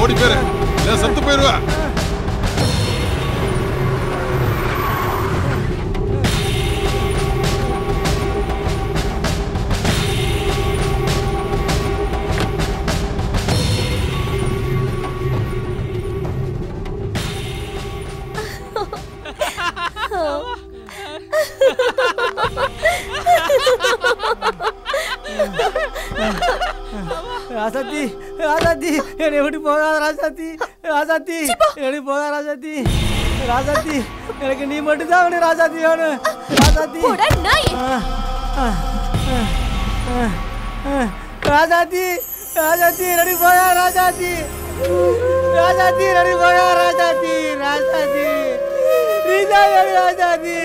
ஓடி பேரு சத்து போயிருவா. ராசாத்தி ராசாத்தி என்னை விட்டு போகாத ராசாத்தி ராசாத்தி என்னை போகாத ராசாத்தி ராசாத்தி எனக்கு நீ மட்டும் தான் வேணும் ராசாத்தி வேணும் ராசாத்தி ராசாத்தி ராசாத்தி ரெடி போயா ராசாத்தி ராசாத்தி ரெடி போயா ராசாத்தி ராசாத்தி ராசாத்தி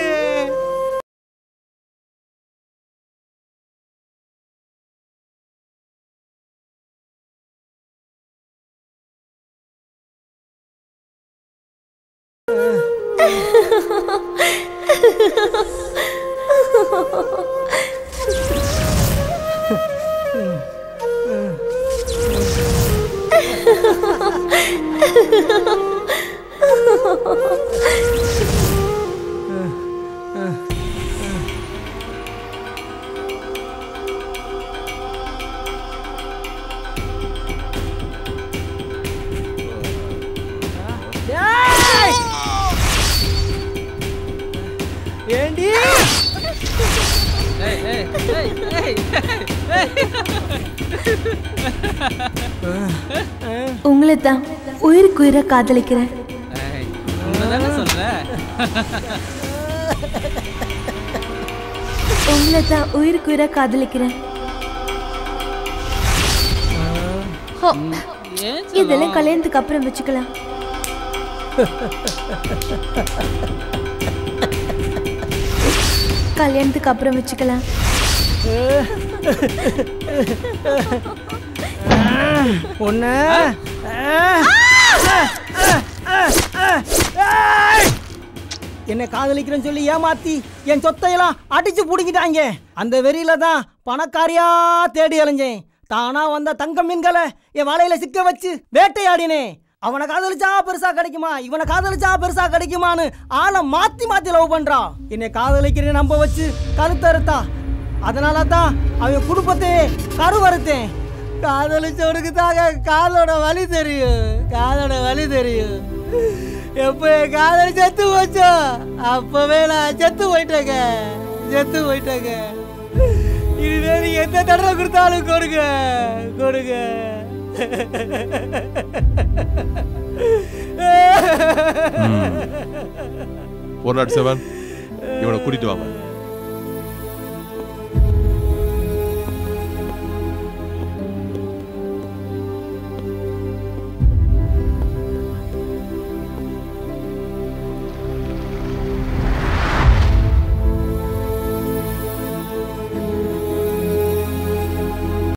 ஏண்டி உங்களை தான் உயிருக்கு உயிரை காதலிக்கிறேன். உங்களை தான் உயிருக்கு உயிரை காதலிக்கிறேன். இதெல்லாம் கல்யாணத்துக்கு அப்புறம் வச்சுக்கலாம். கல்யாணத்துக்கு அப்புறம் வச்சுக்கலாம். ஒண்ணு என்னை காதலிக்கிறேன்னு சொல்லி ஏமாத்தி என் சொத்தையெல்லாம் அடிச்சு புடிக்கிட்டாங்க. அந்த வெறியில தான் பணக்காரியா தேடி அலைஞ்சேன். தானா வந்த தங்க மீன்களை என் வலையில சிக்க வச்சு வேட்டையாடினேன். அவனை காதலிச்சா பெருசா கிடைக்குமா, இவனை காதலிச்சா பெருசா கிடைக்குமான்னு ஆளை மாத்தி மாத்தி லவ் பண்றா. என்னை காதலிக்கிறேன்னு நம்ப வச்சு கருத்தறுத்தா. அதனால தான் அவன் குடும்பத்தையே கருவறுத்தேன். காதலிச்சவனுக்கு தாங்க காதலோட வலி தெரியும், காதலோட வலி தெரியும். எப்ப என் காதல் செத்து போச்சோ அப்பவே நான் செத்து போயிட்டேங்க, செத்து போயிட்டேங்க. இனிமே நீ எந்த தடவை கொடுத்தாலும் கொடுங்க, கொடுங்க. 107 இவனை கூட்டிட்டு வாங்க.